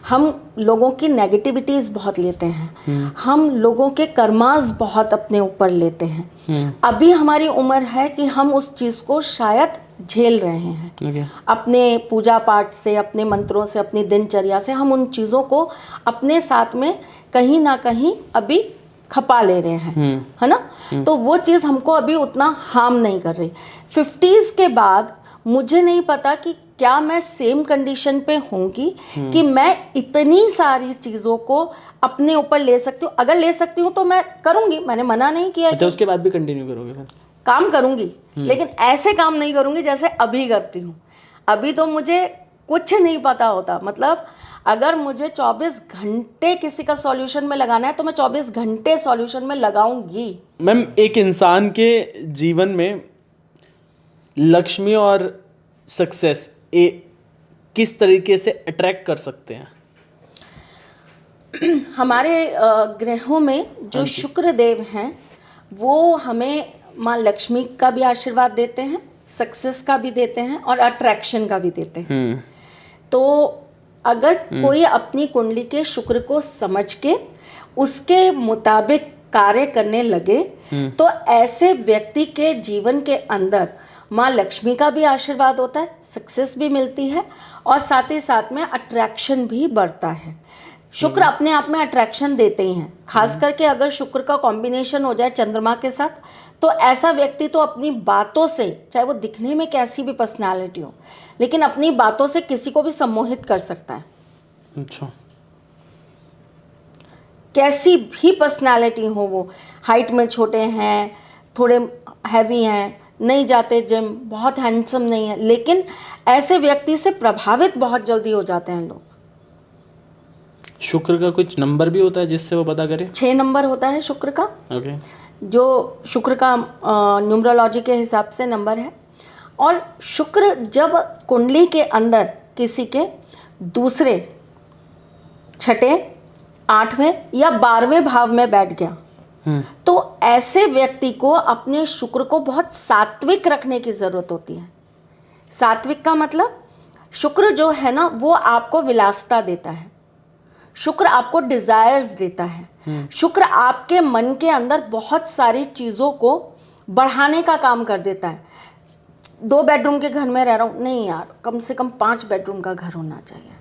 हम लोगों की नेगेटिविटीज़ बहुत लेते हैं, हम लोगों के कर्मास बहुत अपने ऊपर लेते हैं। अभी हमारी उम्र है कि हम उस चीज़ को शायद झेल रहे हैं। okay. अपने पूजा पाठ से, अपने मंत्रों से, अपनी दिनचर्या से हम उन चीज़ों को अपने साथ में कहीं ना कहीं अभी खपा ले रहे हैं, है ना। तो वो चीज़ हमको अभी उतना हार्म नहीं कर रही। 50s के बाद मुझे नहीं पता कि क्या मैं सेम कंडीशन पे होंगी कि मैं इतनी सारी चीज़ों को अपने ऊपर ले सकती हूँ। अगर ले सकती हूँ तो मैं करूँगी, मैंने मना नहीं किया। अच्छा, उसके बाद भी कंटिन्यू करोगे फिर? काम करूँगी, लेकिन ऐसे काम नहीं करूँगी जैसे अभी करती हूँ। अभी तो मुझे कुछ नहीं पता होता, मतलब अगर मुझे 24 घंटे किसी का सॉल्यूशन में लगाना है तो मैं 24 घंटे सॉल्यूशन में लगाऊंगी। मैम, एक इंसान के जीवन में लक्ष्मी और सक्सेस किस तरीके से अट्रैक्ट कर सकते हैं? हमारे ग्रहों में जो शुक्र देव हैं वो हमें माँ लक्ष्मी का भी आशीर्वाद देते हैं, सक्सेस का भी देते हैं और अट्रैक्शन का भी देते हैं। तो अगर कोई अपनी कुंडली के शुक्र को समझ के उसके मुताबिक कार्य करने लगे तो ऐसे व्यक्ति के जीवन के अंदर माँ लक्ष्मी का भी आशीर्वाद होता है, सक्सेस भी मिलती है और साथ ही साथ में अट्रैक्शन भी बढ़ता है। शुक्र अपने आप में अट्रैक्शन देते ही हैं, खास करके अगर शुक्र का कॉम्बिनेशन हो जाए चंद्रमा के साथ, तो ऐसा व्यक्ति तो अपनी बातों से, चाहे वो दिखने में कैसी भी पर्सनालिटी हो, लेकिन अपनी बातों से किसी को भी सम्मोहित कर सकता है। अच्छा, कैसी भी पर्सनालिटी हो, वो हाइट में छोटे हैं, थोड़े हैवी हैं, नहीं जाते जिम, बहुत हैंडसम नहीं है, लेकिन ऐसे व्यक्ति से प्रभावित बहुत जल्दी हो जाते हैं लोग। शुक्र का कुछ नंबर भी होता है जिससे वो पता करे? 6 नंबर होता है शुक्र का। ओके। जो शुक्र का न्यूमरोलॉजी के हिसाब से नंबर है। और शुक्र जब कुंडली के अंदर किसी के दूसरे, छठे, 8वें या 12वें भाव में बैठ गया तो ऐसे व्यक्ति को अपने शुक्र को बहुत सात्विक रखने की ज़रूरत होती है। सात्विक का मतलब शुक्र जो है ना वो आपको विलासिता देता है, शुक्र आपको डिजायर्स देता है, शुक्र आपके मन के अंदर बहुत सारी चीज़ों को बढ़ाने का काम कर देता है। 2 बेडरूम के घर में रह रहा हूँ, नहीं यार कम से कम 5 बेडरूम का घर होना चाहिए।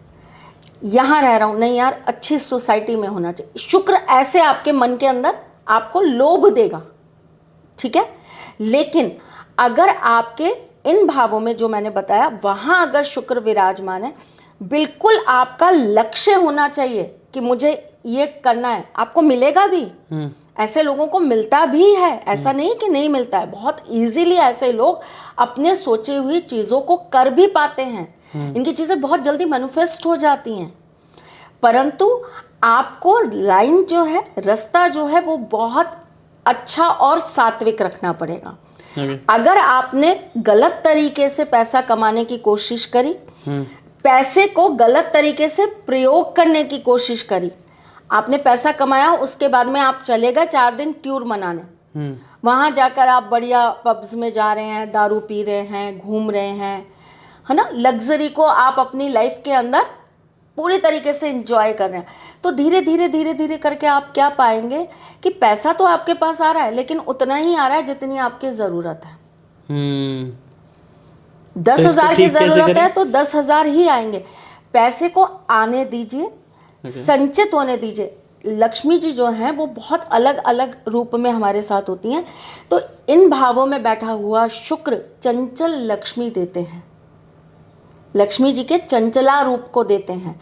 यहाँ रह रहा हूँ, नहीं यार अच्छी सोसाइटी में होना चाहिए। शुक्र ऐसे आपके मन के अंदर आपको लोभ देगा, ठीक है। लेकिन अगर आपके इन भावों में जो मैंने बताया वहाँ अगर शुक्र विराजमान है, बिल्कुल आपका लक्ष्य होना चाहिए कि मुझे ये करना है, आपको मिलेगा भी। ऐसे लोगों को मिलता भी है, ऐसा नहीं कि नहीं मिलता है, बहुत इजीली ऐसे लोग अपने सोची हुई चीज़ों को कर भी पाते हैं। इनकी चीज़ें बहुत जल्दी मैनिफेस्ट हो जाती हैं। परंतु आपको लाइन जो है, रास्ता जो है वो बहुत अच्छा और सात्विक रखना पड़ेगा। अगर आपने गलत तरीके से पैसा कमाने की कोशिश करी, पैसे को गलत तरीके से प्रयोग करने की कोशिश करी, आपने पैसा कमाया, उसके बाद में आप चले गए 4 दिन टूर मनाने, वहाँ जाकर आप बढ़िया पब्स में जा रहे हैं, दारू पी रहे हैं, घूम रहे हैं, है ना, लग्जरी को आप अपनी लाइफ के अंदर पूरी तरीके से एंजॉय कर रहे हैं, तो धीरे धीरे करके आप क्या पाएंगे कि पैसा तो आपके पास आ रहा है लेकिन उतना ही आ रहा है जितनी आपकी ज़रूरत है। 10,000 की ज़रूरत है तो 10,000 ही आएंगे। पैसे को आने दीजिए, संचित होने दीजिए। लक्ष्मी जी जो हैं वो बहुत अलग अलग रूप में हमारे साथ होती हैं, तो इन भावों में बैठा हुआ शुक्र चंचल लक्ष्मी देते हैं, लक्ष्मी जी के चंचला रूप को देते हैं।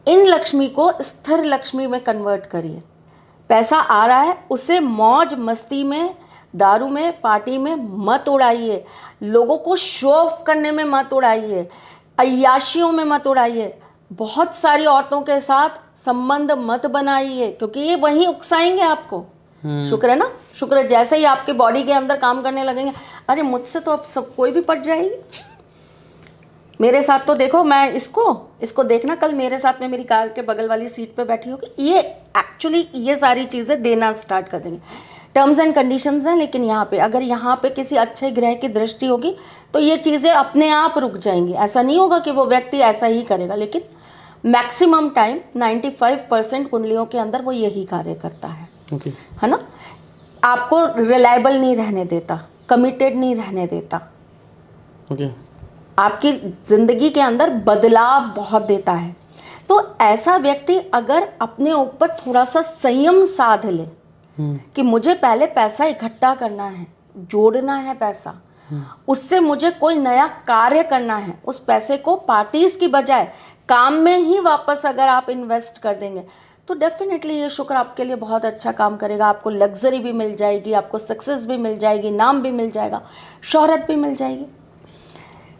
इन लक्ष्मी को स्थिर लक्ष्मी में कन्वर्ट करिए। पैसा आ रहा है उसे मौज मस्ती में, दारू में, पार्टी में मत उड़ाइए, लोगों को शो ऑफ करने में मत उड़ाइए, अय्याशियों में मत उड़ाइए, बहुत सारी औरतों के साथ संबंध मत बनाइए क्योंकि ये वहीं उकसाएंगे आपको। शुक्र है ना, शुक्र जैसे ही आपके बॉडी के अंदर काम करने लगेंगे, अरे मुझसे तो अब सब कोई भी पट जाएगी, मेरे साथ तो देखो, मैं इसको देखना, कल मेरे साथ में मेरी कार के बगल वाली सीट पे बैठी होगी। ये एक्चुअली ये सारी चीज़ें देना स्टार्ट कर देंगे। टर्म्स एंड कंडीशंस हैं, लेकिन यहाँ पे अगर यहाँ पे किसी अच्छे ग्रह की दृष्टि होगी तो ये चीज़ें अपने आप रुक जाएंगी। ऐसा नहीं होगा कि वो व्यक्ति ऐसा ही करेगा, लेकिन मैक्सिमम टाइम 95% कुंडलियों के अंदर वो यही कार्य करता है। है ना, आपको रिलायबल नहीं रहने देता, कमिटेड नहीं रहने देता, आपकी ज़िंदगी के अंदर बदलाव बहुत देता है। तो ऐसा व्यक्ति अगर अपने ऊपर थोड़ा सा संयम साध ले कि मुझे पहले पैसा इकट्ठा करना है, जोड़ना है पैसा, उससे मुझे कोई नया कार्य करना है, उस पैसे को पार्टीज की बजाय काम में ही वापस अगर आप इन्वेस्ट कर देंगे तो डेफिनेटली ये शुक्र आपके लिए बहुत अच्छा काम करेगा। आपको लग्जरी भी मिल जाएगी, आपको सक्सेस भी मिल जाएगी, नाम भी मिल जाएगा, शोहरत भी मिल जाएगी।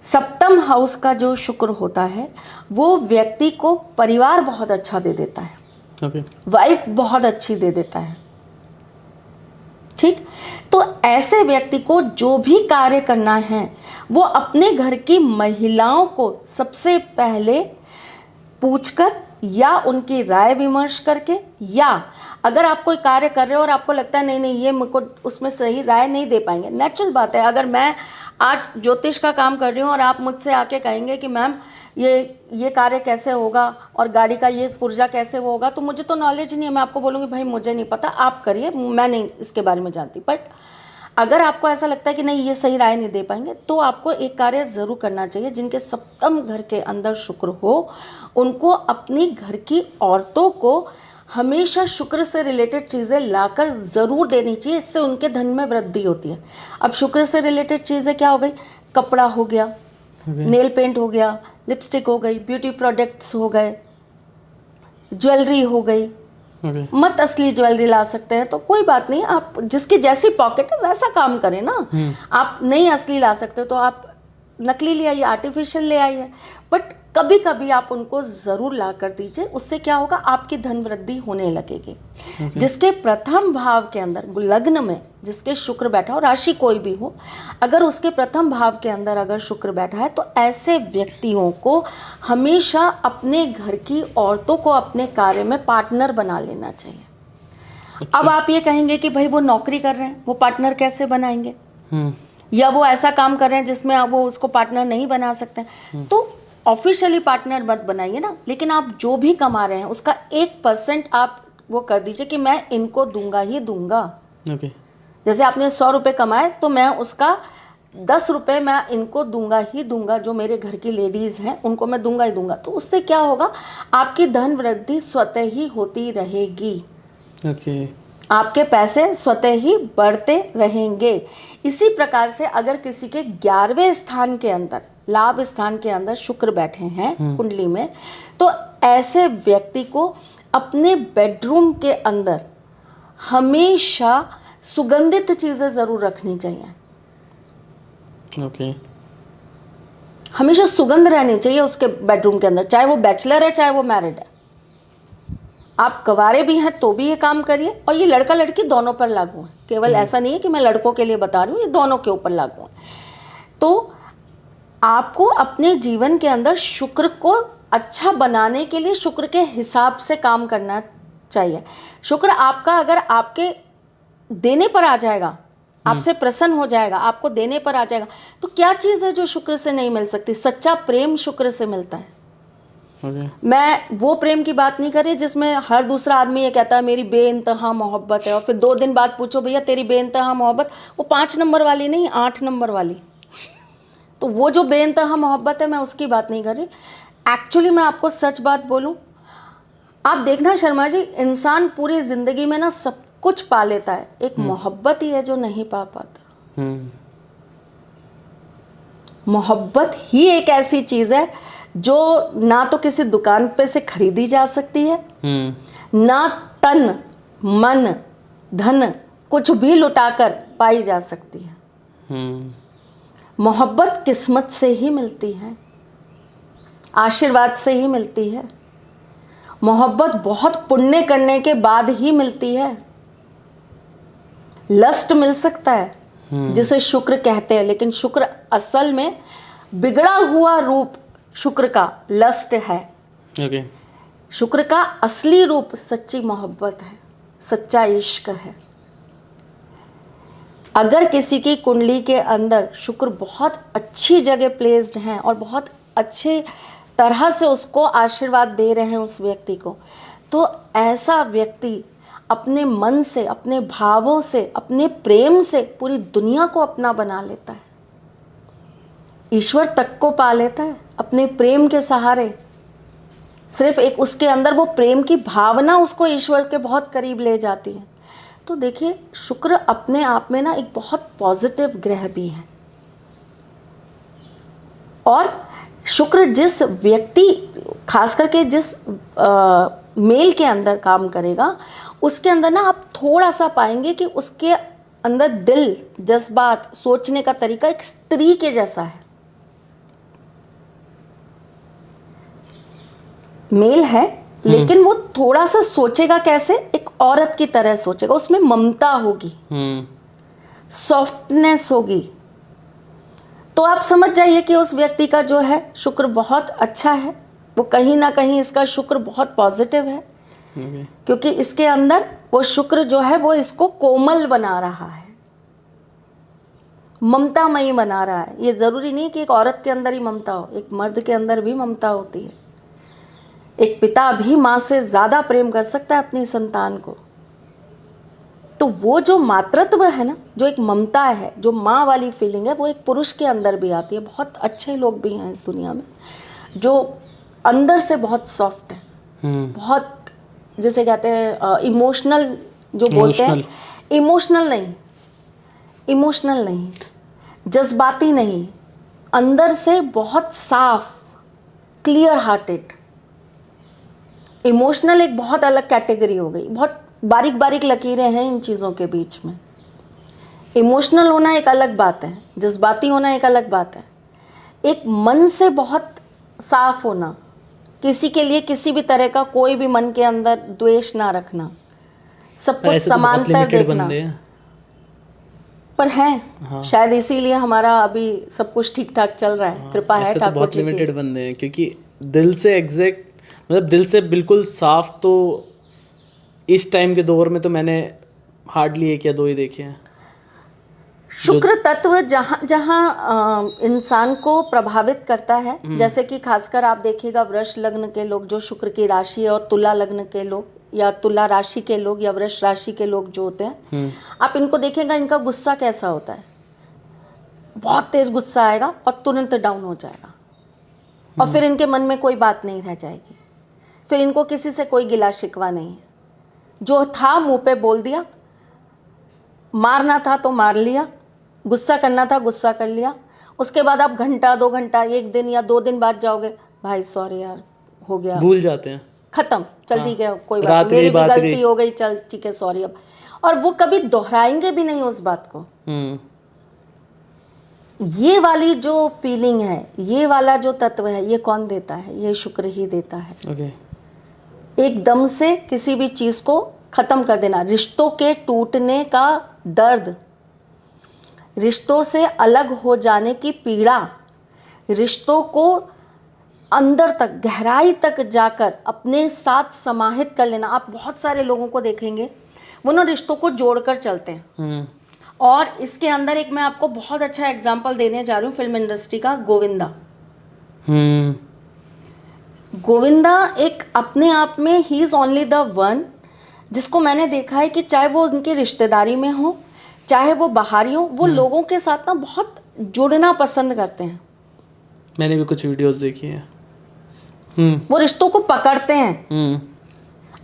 सप्तम हाउस का जो शुक्र होता है वो व्यक्ति को परिवार बहुत अच्छा दे देता है, वाइफ बहुत अच्छी दे देता है, ठीक। तो ऐसे व्यक्ति को जो भी कार्य करना है वो अपने घर की महिलाओं को सबसे पहले पूछकर या उनकी राय विमर्श करके, या अगर आप कोई कार्य कर रहे हो और आपको लगता है नहीं ये मुझको उसमें सही राय नहीं दे पाएंगे, नेचुरल बात है। अगर मैं आज ज्योतिष का काम कर रही हूँ और आप मुझसे आके कहेंगे कि मैम ये कार्य कैसे होगा और गाड़ी का ये पुर्जा कैसे होगा, तो मुझे तो नॉलेज नहीं है, मैं आपको बोलूँगी भाई मुझे नहीं पता, आप करिए, मैं नहीं इसके बारे में जानती। बट अगर आपको ऐसा लगता है कि नहीं ये सही राय नहीं दे पाएंगे तो आपको एक कार्य ज़रूर करना चाहिए। जिनके सप्तम घर के अंदर शुक्र हो उनको अपनी घर की औरतों को हमेशा शुक्र से रिलेटेड चीज़ें लाकर ज़रूर देनी चाहिए, इससे उनके धन में वृद्धि होती है। अब शुक्र से रिलेटेड चीज़ें क्या हो गई, कपड़ा हो गया, नेल पेंट हो गया, लिपस्टिक हो गई, ब्यूटी प्रोडक्ट्स हो गए, ज्वेलरी हो गई। मत असली ज्वेलरी ला सकते हैं तो कोई बात नहीं, आप जिसकी जैसी पॉकेट है वैसा काम करें ना। आप नहीं असली ला सकते तो आप नकली ले आइए, आर्टिफिशियल ले आइए, बट कभी कभी आप उनको ज़रूर ला कर दीजिए। उससे क्या होगा, आपकी धन वृद्धि होने लगेगी। जिसके प्रथम भाव के अंदर लग्न में जिसके शुक्र बैठा हो, राशि कोई भी हो, अगर उसके प्रथम भाव के अंदर अगर शुक्र बैठा है तो ऐसे व्यक्तियों को हमेशा अपने घर की औरतों को अपने कार्य में पार्टनर बना लेना चाहिए। अब आप ये कहेंगे कि भाई वो नौकरी कर रहे हैं, वो पार्टनर कैसे बनाएंगे, या वो ऐसा काम कर रहे हैं जिसमें आप वो उसको पार्टनर नहीं बना सकते, तो ऑफिशियली पार्टनर मत बनाइए ना, लेकिन आप जो भी कमा रहे हैं उसका 1% आप वो कर दीजिए कि मैं इनको दूंगा ही दूंगा। ओके। जैसे आपने 100 रुपये कमाए तो मैं उसका 10 रुपये मैं इनको दूंगा ही दूंगा, जो मेरे घर की लेडीज़ हैं उनको मैं दूंगा ही दूंगा। तो उससे क्या होगा, आपकी धन वृद्धि स्वतः ही होती रहेगी। ओके। आपके पैसे स्वतः ही बढ़ते रहेंगे। इसी प्रकार से अगर किसी के 11वें स्थान के अंदर, लाभ स्थान के अंदर शुक्र बैठे हैं कुंडली में, तो ऐसे व्यक्ति को अपने बेडरूम के अंदर हमेशा सुगंधित चीज़ें ज़रूर रखनी चाहिए। ओके। हमेशा सुगंध रहनी चाहिए उसके बेडरूम के अंदर, चाहे वो बैचलर है चाहे वो मैरिड है। आप गंवारे भी हैं तो भी ये काम करिए, और ये लड़का लड़की दोनों पर लागू है, केवल ऐसा नहीं है कि मैं लड़कों के लिए बता रही हूँ, ये दोनों के ऊपर लागू है। तो आपको अपने जीवन के अंदर शुक्र को अच्छा बनाने के लिए शुक्र के हिसाब से काम करना चाहिए। शुक्र आपका अगर आपके देने पर आ जाएगा, आपसे प्रसन्न हो जाएगा, आपको देने पर आ जाएगा, तो क्या चीज़ है जो शुक्र से नहीं मिल सकती? सच्चा प्रेम शुक्र से मिलता है। मैं वो प्रेम की बात नहीं कर रही जिसमें हर दूसरा आदमी ये कहता है मेरी बेइंतहा मोहब्बत है, और फिर 2 दिन बाद पूछो भैया तेरी बेइंतहा मोहब्बत, वो 5 नंबर वाली नहीं, 8 नंबर वाली। तो वो जो बेइंतहा मोहब्बत है मैं उसकी बात नहीं कर रही। एक्चुअली मैं आपको सच बात बोलूं, आप देखना शर्मा जी, इंसान पूरी ज़िंदगी में ना सब कुछ पा लेता है, एक मोहब्बत ही है जो नहीं पा पाता। मोहब्बत ही एक ऐसी चीज़ है जो ना तो किसी दुकान पे से खरीदी जा सकती है, ना तन मन धन कुछ भी लुटाकर पाई जा सकती है। मोहब्बत किस्मत से ही मिलती है, आशीर्वाद से ही मिलती है। मोहब्बत बहुत पुण्य करने के बाद ही मिलती है। लस्ट मिल सकता है जिसे शुक्र कहते हैं, लेकिन शुक्र असल में बिगड़ा हुआ रूप शुक्र का लस्ट है। ओके। शुक्र का असली रूप सच्ची मोहब्बत है, सच्चा इश्क है। अगर किसी की कुंडली के अंदर शुक्र बहुत अच्छी जगह प्लेस्ड हैं और बहुत अच्छे तरह से उसको आशीर्वाद दे रहे हैं उस व्यक्ति को, तो ऐसा व्यक्ति अपने मन से, अपने भावों से, अपने प्रेम से पूरी दुनिया को अपना बना लेता है, ईश्वर तक को पा लेता है अपने प्रेम के सहारे। सिर्फ एक उसके अंदर वो प्रेम की भावना उसको ईश्वर के बहुत करीब ले जाती है। तो देखिए, शुक्र अपने आप में ना एक बहुत पॉजिटिव ग्रह भी है, और शुक्र जिस व्यक्ति, खास करके जिस मेल के अंदर काम करेगा, उसके अंदर ना आप थोड़ा सा पाएंगे कि उसके अंदर दिल, जज्बात, सोचने का तरीका एक स्त्री के जैसा है। मेल है लेकिन वो थोड़ा सा सोचेगा कैसे, एक औरत की तरह सोचेगा, उसमें ममता होगी, सॉफ्टनेस होगी। तो आप समझ जाइए कि उस व्यक्ति का जो है शुक्र बहुत अच्छा है, वो कहीं ना कहीं इसका शुक्र बहुत पॉजिटिव है, क्योंकि इसके अंदर वो शुक्र जो है वो इसको कोमल बना रहा है, ममतामयी बना रहा है। ये ज़रूरी नहीं कि एक औरत के अंदर ही ममता हो, एक मर्द के अंदर भी ममता होती है। एक पिता भी माँ से ज़्यादा प्रेम कर सकता है अपनी संतान को। तो वो जो मातृत्व है ना, जो एक ममता है, जो माँ वाली फीलिंग है, वो एक पुरुष के अंदर भी आती है। बहुत अच्छे लोग भी हैं इस दुनिया में जो अंदर से बहुत सॉफ्ट है, बहुत जैसे कहते हैं इमोशनल, जो बोलते हैं इमोशनल नहीं, जज्बाती नहीं, अंदर से बहुत साफ, क्लियर हार्टेड। इमोशनल एक बहुत अलग कैटेगरी हो गई, बहुत बारीक बारीक लकीरें हैं इन चीज़ों के बीच में। इमोशनल होना एक अलग बात है, जज्बाती होना एक अलग बात है। एक मन से बहुत साफ होना, किसी के लिए किसी भी तरह का कोई भी मन के अंदर द्वेष ना रखना, सब कुछ समांतर देखना, पर है शायद इसीलिए हमारा अभी सब कुछ ठीक ठाक चल रहा है। कृपा है ठाकुर जी की। बहुत लिमिटेड बंदे हैं, क्योंकि दिल से एग्जैक्ट, मतलब दिल से बिल्कुल साफ तो इस टाइम के दौर में तो मैंने हार्डली 1 या 2 ही देखे हैं। शुक्र तत्व जहाँ जहाँ इंसान को प्रभावित करता है, जैसे कि खासकर आप देखिएगा वृष लग्न के लोग जो शुक्र की राशि है, और तुला लग्न के लोग या तुला राशि के लोग या वृष राशि के लोग जो होते हैं, आप इनको देखिएगा, इनका गुस्सा कैसा होता है, बहुत तेज गुस्सा आएगा और तुरंत डाउन हो जाएगा, और फिर इनके मन में कोई बात नहीं रह जाएगी, फिर इनको किसी से कोई गिला शिकवा नहीं है, जो था मुंह पे बोल दिया, मारना था तो मार लिया, गुस्सा करना था गुस्सा कर लिया, उसके बाद आप घंटा 2 घंटा 1 दिन या 2 दिन बाद जाओगे, भाई सॉरी यार हो गया, भूल जाते हैं, खत्म, चल ठीक है कोई बात रात नहीं, मेरी गई, भी बात गलती गई। हो गई, चल ठीक है सॉरी अब, और वो कभी दोहराएंगे भी नहीं उस बात को। ये वाली जो फीलिंग है, ये वाला जो तत्व है, ये कौन देता है? ये शुक्र ही देता है। ओके। एकदम से किसी भी चीज को खत्म कर देना, रिश्तों के टूटने का दर्द, रिश्तों से अलग हो जाने की पीड़ा, रिश्तों को अंदर तक गहराई तक जाकर अपने साथ समाहित कर लेना। आप बहुत सारे लोगों को देखेंगे वो ना रिश्तों को जोड़कर चलते हैं, और इसके अंदर एक मैं आपको बहुत अच्छा एग्जांपल देने जा रही हूँ फिल्म इंडस्ट्री का, गोविंदा। गोविंदा एक अपने आप में he is only the one जिसको मैंने देखा है कि चाहे वो उनकी रिश्तेदारी में हो, चाहे वो बाहरी हो, वो लोगों के साथ ना बहुत जुड़ना पसंद करते हैं। मैंने भी कुछ वीडियोस देखी हैं। वो रिश्तों को पकड़ते हैं।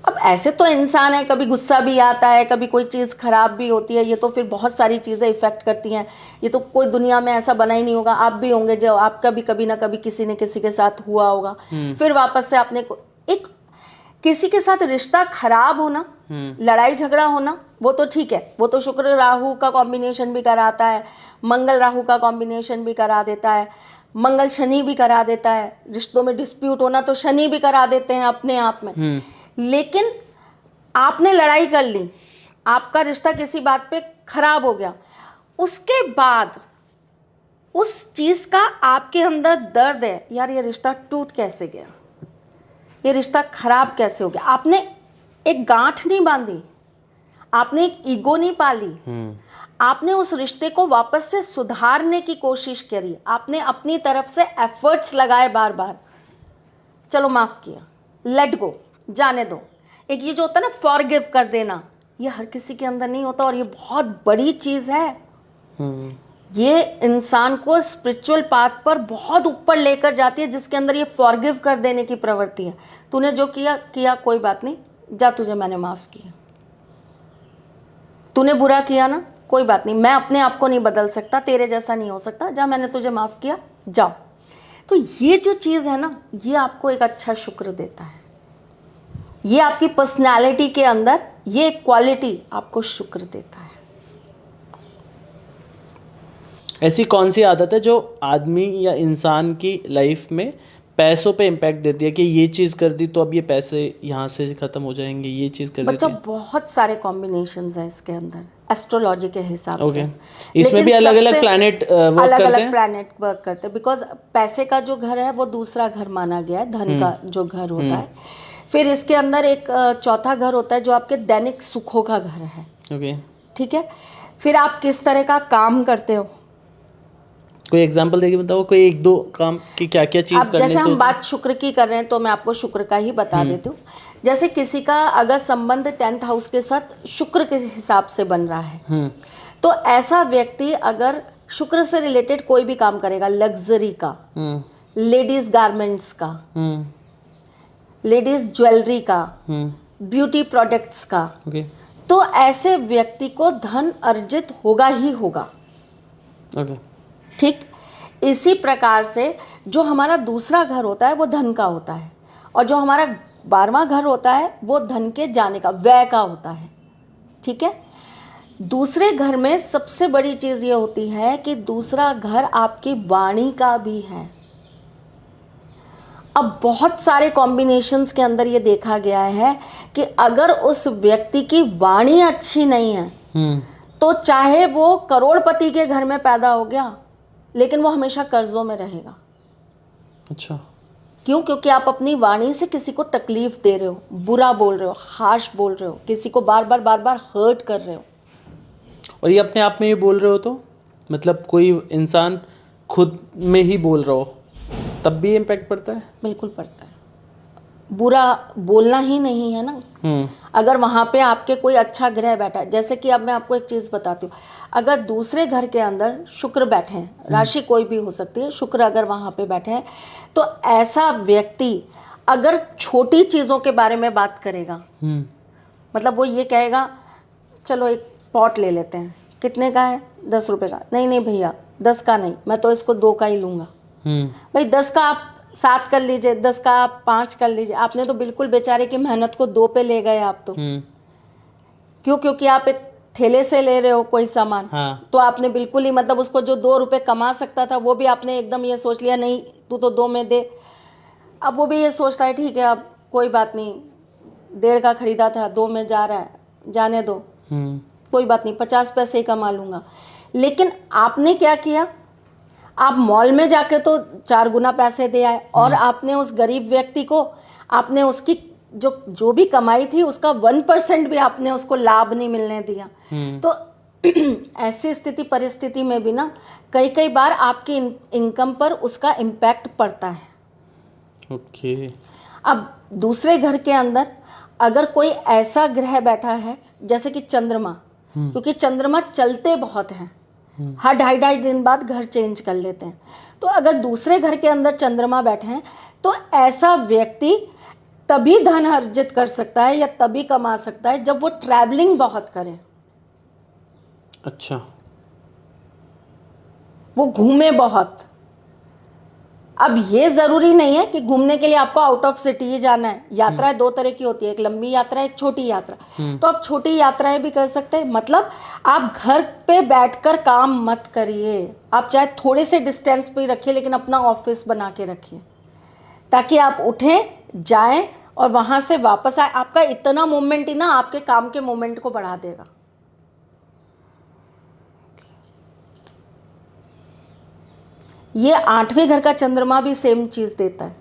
अब ऐसे तो इंसान है, कभी गुस्सा भी आता है, कभी कोई चीज़ खराब भी होती है, ये तो फिर बहुत सारी चीज़ें इफेक्ट करती हैं। ये तो कोई दुनिया में ऐसा बना ही नहीं होगा, आप भी होंगे जो आपका भी कभी ना कभी किसी न किसी के साथ हुआ होगा। फिर वापस से आपने एक किसी के साथ रिश्ता खराब होना, लड़ाई झगड़ा होना, वो तो ठीक है, वो तो शुक्र राहु का कॉम्बिनेशन भी कराता है, मंगल राहु का कॉम्बिनेशन भी करा देता है, मंगल शनि भी करा देता है। रिश्तों में डिस्प्यूट होना तो शनि भी करा देते हैं अपने आप में। लेकिन आपने लड़ाई कर ली, आपका रिश्ता किसी बात पे खराब हो गया, उसके बाद उस चीज़ का आपके अंदर दर्द है, यार ये रिश्ता टूट कैसे गया, ये रिश्ता खराब कैसे हो गया। आपने एक गांठ नहीं बांधी, आपने एक ईगो नहीं पाली, आपने उस रिश्ते को वापस से सुधारने की कोशिश करी, आपने अपनी तरफ से एफर्ट्स लगाए बार बार, चलो माफ़ किया, लेट गो, जाने दो। एक ये जो होता है ना फॉरगिव कर देना, ये हर किसी के अंदर नहीं होता, और ये बहुत बड़ी चीज़ है। ये इंसान को स्पिरिचुअल पाथ पर बहुत ऊपर लेकर जाती है, जिसके अंदर ये फॉरगिव कर देने की प्रवृत्ति है। तूने जो किया किया, कोई बात नहीं, जा, तुझे मैंने माफ़ किया। तूने बुरा किया ना, कोई बात नहीं, मैं अपने आप को नहीं बदल सकता, तेरे जैसा नहीं हो सकता, जा, मैंने तुझे माफ़ किया, जाओ। तो ये जो चीज़ है ना, ये आपको एक अच्छा शुक्र देता है। ये आपकी पर्सनैलिटी के अंदर ये क्वालिटी आपको शुक्र देता है। ऐसी कौन सी आदत है जो आदमी या इंसान की लाइफ में पैसों पे इम्पैक्ट देती है कि ये चीज़ कर दी तो अब ये पैसे यहाँ से ख़त्म हो जाएंगे, ये चीज़ कर बच्चा देती है? बहुत सारे कॉम्बिनेशंस हैं इसके अंदर एस्ट्रोलॉजी के हिसाब से। इसमें भी अलग अलग प्लैनेट अलग अलग प्लैनेट वर्क करते हैं, बिकॉज पैसे का जो घर है वो दूसरा घर माना गया है, धन का जो घर होता है। फिर इसके अंदर एक चौथा घर होता है जो आपके दैनिक सुखों का घर है। ओके, ठीक है। फिर आप किस तरह का काम करते हो, कोई एग्जांपल देके बताओ, कोई 1-2 काम की क्या क्या चीज़ करने से। जैसे हम बात शुक्र की कर रहे हैं तो मैं आपको शुक्र का ही बता देती हूँ। जैसे किसी का अगर संबंध 10th हाउस के साथ शुक्र के हिसाब से बन रहा है, तो ऐसा व्यक्ति अगर शुक्र से रिलेटेड कोई भी काम करेगा, लग्जरी का, लेडीज गारमेंट्स का, लेडीज ज्वेलरी का, ब्यूटी प्रोडक्ट्स का, तो ऐसे व्यक्ति को धन अर्जित होगा ही होगा। ठीक। इसी प्रकार से जो हमारा दूसरा घर होता है वो धन का होता है, और जो हमारा 12वां घर होता है वो धन के जाने का, व्यय का होता है। ठीक है। दूसरे घर में सबसे बड़ी चीज़ ये होती है कि दूसरा घर आपकी वाणी का भी है। अब बहुत सारे कॉम्बिनेशंस के अंदर ये देखा गया है कि अगर उस व्यक्ति की वाणी अच्छी नहीं है तो चाहे वो करोड़पति के घर में पैदा हो गया, लेकिन वो हमेशा कर्जों में रहेगा। अच्छा। क्यों? क्योंकि आप अपनी वाणी से किसी को तकलीफ दे रहे हो, बुरा बोल रहे हो, हार्श बोल रहे हो, किसी को बार बार हर्ट कर रहे हो। और ये अपने आप में ये बोल रहे हो तो मतलब कोई इंसान खुद में ही बोल रहा हो तब भी इम्पैक्ट पड़ता है? बिल्कुल पड़ता है। बुरा बोलना ही नहीं है ना। अगर वहाँ पे आपके कोई अच्छा ग्रह बैठा है, जैसे कि अब मैं आपको एक चीज़ बताती हूँ, अगर दूसरे घर के अंदर शुक्र बैठे हैं, राशि कोई भी हो सकती है, शुक्र अगर वहाँ पे बैठे हैं, तो ऐसा व्यक्ति अगर छोटी चीज़ों के बारे में बात करेगा, मतलब वो ये कहेगा चलो एक पॉट ले लेते हैं, कितने का है? 10 रुपये का। नहीं नहीं भैया 10 का नहीं, मैं तो इसको 2 का ही लूँगा। भाई 10 का आप 7 कर लीजिए, 10 का आप 5 कर लीजिए। आपने तो बिल्कुल बेचारे की मेहनत को 2 पे ले गए आप तो। क्यों? क्योंकि आप एक ठेले से ले रहे हो कोई सामान। तो आपने बिल्कुल ही मतलब उसको जो 2 रुपए कमा सकता था वो भी आपने एकदम ये सोच लिया नहीं तू तो 2 में दे। अब वो भी ये सोचता है ठीक है अब कोई बात नहीं, 1.5 का खरीदा था 2 में जा रहा है, जाने दो, कोई बात नहीं 50 पैसे ही कमा लूँगा। लेकिन आपने क्या किया? आप मॉल में जाके तो 4 गुना पैसे दे आए और आपने उस गरीब व्यक्ति को, आपने उसकी जो भी कमाई थी उसका 1% भी आपने उसको लाभ नहीं मिलने दिया। तो ऐसी स्थिति परिस्थिति में भी ना कई बार आपकी इनकम पर उसका इम्पैक्ट पड़ता है। ओके। अब दूसरे घर के अंदर अगर कोई ऐसा ग्रह बैठा है जैसे कि चंद्रमा, क्योंकि चंद्रमा चलते बहुत हैं, हर 2.5 दिन बाद घर चेंज कर लेते हैं। तो अगर दूसरे घर के अंदर चंद्रमा बैठे हैं तो ऐसा व्यक्ति तभी धन अर्जित कर सकता है या तभी कमा सकता है जब वो ट्रैवलिंग बहुत करे। अच्छा। वो घूमे बहुत। अब ये ज़रूरी नहीं है कि घूमने के लिए आपको आउट ऑफ सिटी ही जाना है। यात्राएं 2 तरह की होती है, एक लंबी यात्रा, एक छोटी यात्रा। तो आप छोटी यात्राएं भी कर सकते हैं। मतलब आप घर पे बैठकर काम मत करिए, आप चाहे थोड़े से डिस्टेंस पे रखिए लेकिन अपना ऑफिस बना के रखिए ताकि आप उठें, जाएं और वहाँ से वापस आए। आपका इतना मूवमेंट ही ना आपके काम के मूवमेंट को बढ़ा देगा। ये 8वें घर का चंद्रमा भी सेम चीज़ देता है,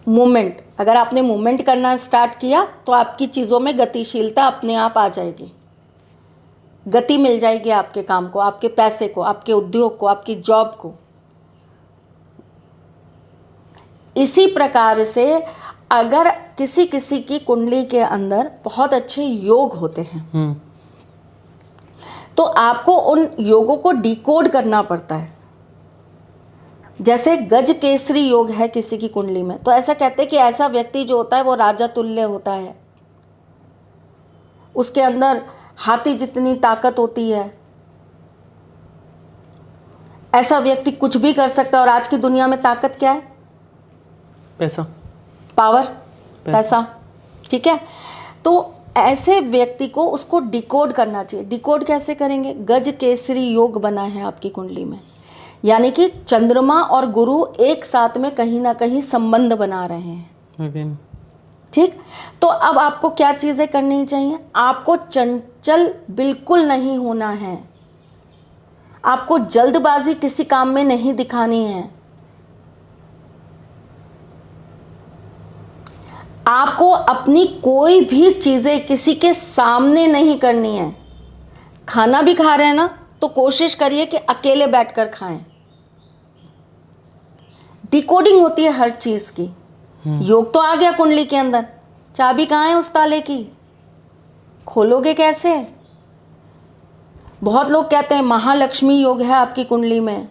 मूवमेंट। अगर आपने मूवमेंट करना स्टार्ट किया तो आपकी चीज़ों में गतिशीलता अपने आप आ जाएगी, गति मिल जाएगी आपके काम को, आपके पैसे को, आपके उद्योग को, आपकी जॉब को। इसी प्रकार से अगर किसी किसी की कुंडली के अंदर बहुत अच्छे योग होते हैं तो आपको उन योगों को डिकोड करना पड़ता है। जैसे गज केसरी योग है किसी की कुंडली में, तो ऐसा कहते हैं कि ऐसा व्यक्ति जो होता है वो राजा तुल्य होता है, उसके अंदर हाथी जितनी ताकत होती है। ऐसा व्यक्ति कुछ भी कर सकता है। और आज की दुनिया में ताकत क्या है? पैसा, पावर, पैसा। ठीक है, तो ऐसे व्यक्ति को उसको डिकोड करना चाहिए। डिकोड कैसे करेंगे? गज केसरी योग बना है आपकी कुंडली में, यानी कि चंद्रमा और गुरु एक साथ में कहीं ना कहीं संबंध बना रहे हैं। ठीक, तो अब आपको क्या चीज़ें करनी चाहिए? आपको चंचल बिल्कुल नहीं होना है, आपको जल्दबाजी किसी काम में नहीं दिखानी है, आपको अपनी कोई भी चीज़ें किसी के सामने नहीं करनी है। खाना भी खा रहे हैं ना तो कोशिश करिए कि अकेले बैठकर खाएं। डिकोडिंग होती है हर चीज़ की। योग तो आ गया कुंडली के अंदर, चाबी कहाँ है उस ताले की? खोलोगे कैसे? बहुत लोग कहते हैं महालक्ष्मी योग है आपकी कुंडली में।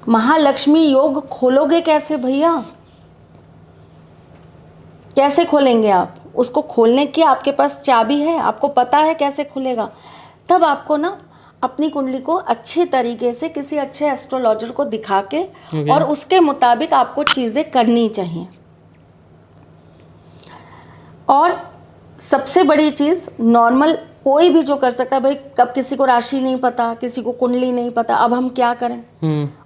महालक्ष्मी योग खोलोगे कैसे भैया? कैसे खोलेंगे आप? उसको खोलने की आपके पास चाबी है, आपको पता है कैसे खुलेगा। तब आपको ना अपनी कुंडली को अच्छे तरीके से किसी अच्छे एस्ट्रोलॉजर को दिखा के और उसके मुताबिक आपको चीज़ें करनी चाहिए। और सबसे बड़ी चीज़, नॉर्मल कोई भी जो कर सकता है। भाई कब किसी को राशि नहीं पता, किसी को कुंडली नहीं पता, अब हम क्या करें?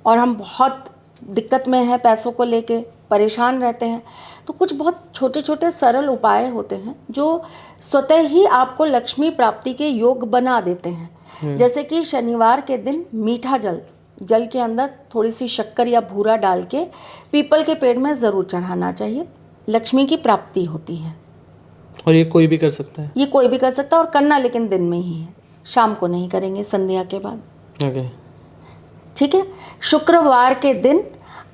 और हम बहुत दिक्कत में हैं, पैसों को लेके परेशान रहते हैं। तो कुछ बहुत छोटे छोटे सरल उपाय होते हैं जो स्वतः ही आपको लक्ष्मी प्राप्ति के योग बना देते हैं। जैसे कि शनिवार के दिन मीठा जल जल के अंदर थोड़ी सी शक्कर या भूरा डाल के पीपल के पेड़ में ज़रूर चढ़ाना चाहिए। लक्ष्मी की प्राप्ति होती है। और ये कोई भी कर सकता है? ये कोई भी कर सकता है, और करना लेकिन दिन में ही है, शाम को नहीं करेंगे, संध्या के बाद। ओके, ठीक है। शुक्रवार के दिन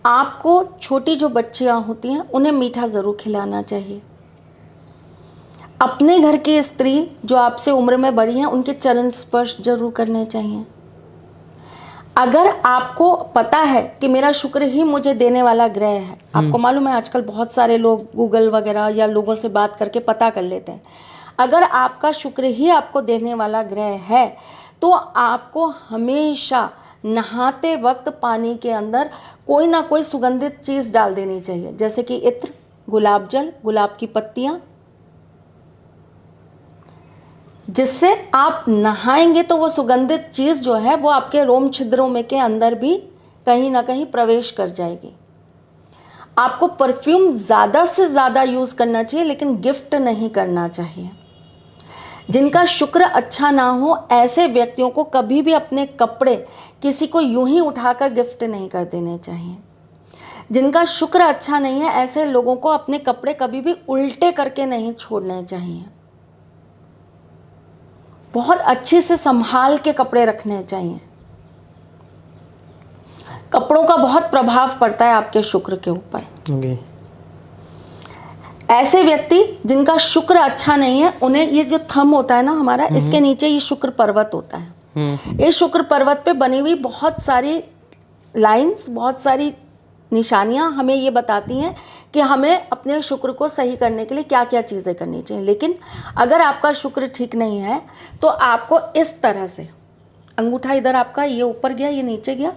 आपको छोटी जो बच्चियां होती हैं उन्हें मीठा ज़रूर खिलाना चाहिए। अपने घर की स्त्री जो आपसे उम्र में बड़ी हैं उनके चरण स्पर्श जरूर करने चाहिए। अगर आपको पता है कि मेरा शुक्र ही मुझे देने वाला ग्रह है, आपको मालूम है आजकल बहुत सारे लोग गूगल वगैरह या लोगों से बात करके पता कर लेते हैं, अगर आपका शुक्र ही आपको देने वाला ग्रह है तो आपको हमेशा नहाते वक्त पानी के अंदर कोई ना कोई सुगंधित चीज़ डाल देनी चाहिए, जैसे कि इत्र, गुलाब जल, गुलाब की पत्तियां, जिससे आप नहाएंगे तो वो सुगंधित चीज़ जो है वो आपके रोम छिद्रों में के अंदर भी कहीं ना कहीं प्रवेश कर जाएगी। आपको परफ्यूम ज़्यादा से ज़्यादा यूज़ करना चाहिए, लेकिन गिफ्ट नहीं करना चाहिए। जिनका शुक्र अच्छा ना हो ऐसे व्यक्तियों को कभी भी अपने कपड़े किसी को यूं ही उठाकर गिफ्ट नहीं कर देने चाहिए। जिनका शुक्र अच्छा नहीं है ऐसे लोगों को अपने कपड़े कभी भी उल्टे करके नहीं छोड़ने चाहिए। बहुत अच्छे से संभाल के कपड़े रखने चाहिए। कपड़ों का बहुत प्रभाव पड़ता है आपके शुक्र के ऊपर। ऐसे व्यक्ति जिनका शुक्र अच्छा नहीं है उन्हें ये जो थंब होता है ना हमारा, इसके नीचे ये शुक्र पर्वत होता है। इस शुक्र पर्वत पे बनी हुई बहुत सारी लाइंस, बहुत सारी निशानियां हमें ये बताती हैं कि हमें अपने शुक्र को सही करने के लिए क्या क्या चीज़ें करनी चाहिए। लेकिन अगर आपका शुक्र ठीक नहीं है तो आपको इस तरह से अंगूठा, इधर आपका ये ऊपर गया, ये नीचे गया,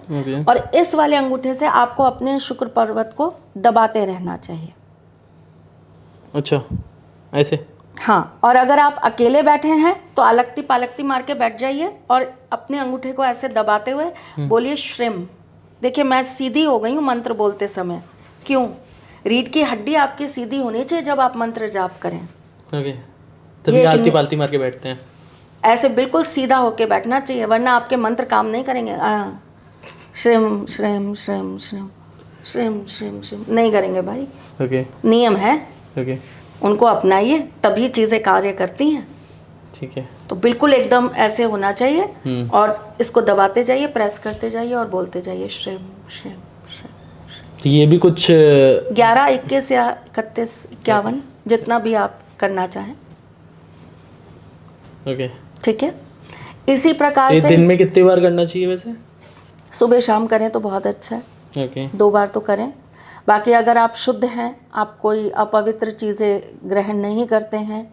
और इस वाले अंगूठे से आपको अपने शुक्र पर्वत को दबाते रहना चाहिए। अच्छा, ऐसे? हाँ, और अगर आप अकेले बैठे हैं तो अलगती पालकती मार के बैठ जाइए और अपने अंगूठे को ऐसे दबाते हुए बोलिए श्रीम। देखिए मैं सीधी हो गई हूँ मंत्र बोलते समय, क्यों? रीढ़ की हड्डी आपकी सीधी होनी चाहिए जब आप मंत्र जाप करें। ओके, तभी आलती पालती मार के बैठते हैं। ऐसे बिल्कुल सीधा होके बैठना चाहिए, वरना आपके मंत्र काम नहीं करेंगे। श्रीम श्रीम श्रीम श्रीम श्रीम श्रीम श्रीम नहीं करेंगे भाई। ओके, नियम है। ओके, उनको अपनाइए तभी चीज़ें कार्य करती हैं। ठीक है। तो बिल्कुल एकदम ऐसे होना चाहिए और इसको दबाते जाइए, प्रेस करते जाइए और बोलते जाइए श्रीम श्रीम श्रीम। तो ये भी कुछ 11, 21 या 31, 51 जितना भी आप करना चाहें। ओके, ठीक है। इसी प्रकार से दिन में कितनी बार करना चाहिए वैसे? सुबह शाम करें तो बहुत अच्छा है। ओके, 2 बार तो करें। बाकी अगर आप शुद्ध हैं, आप कोई अपवित्र चीज़ें ग्रहण नहीं करते हैं,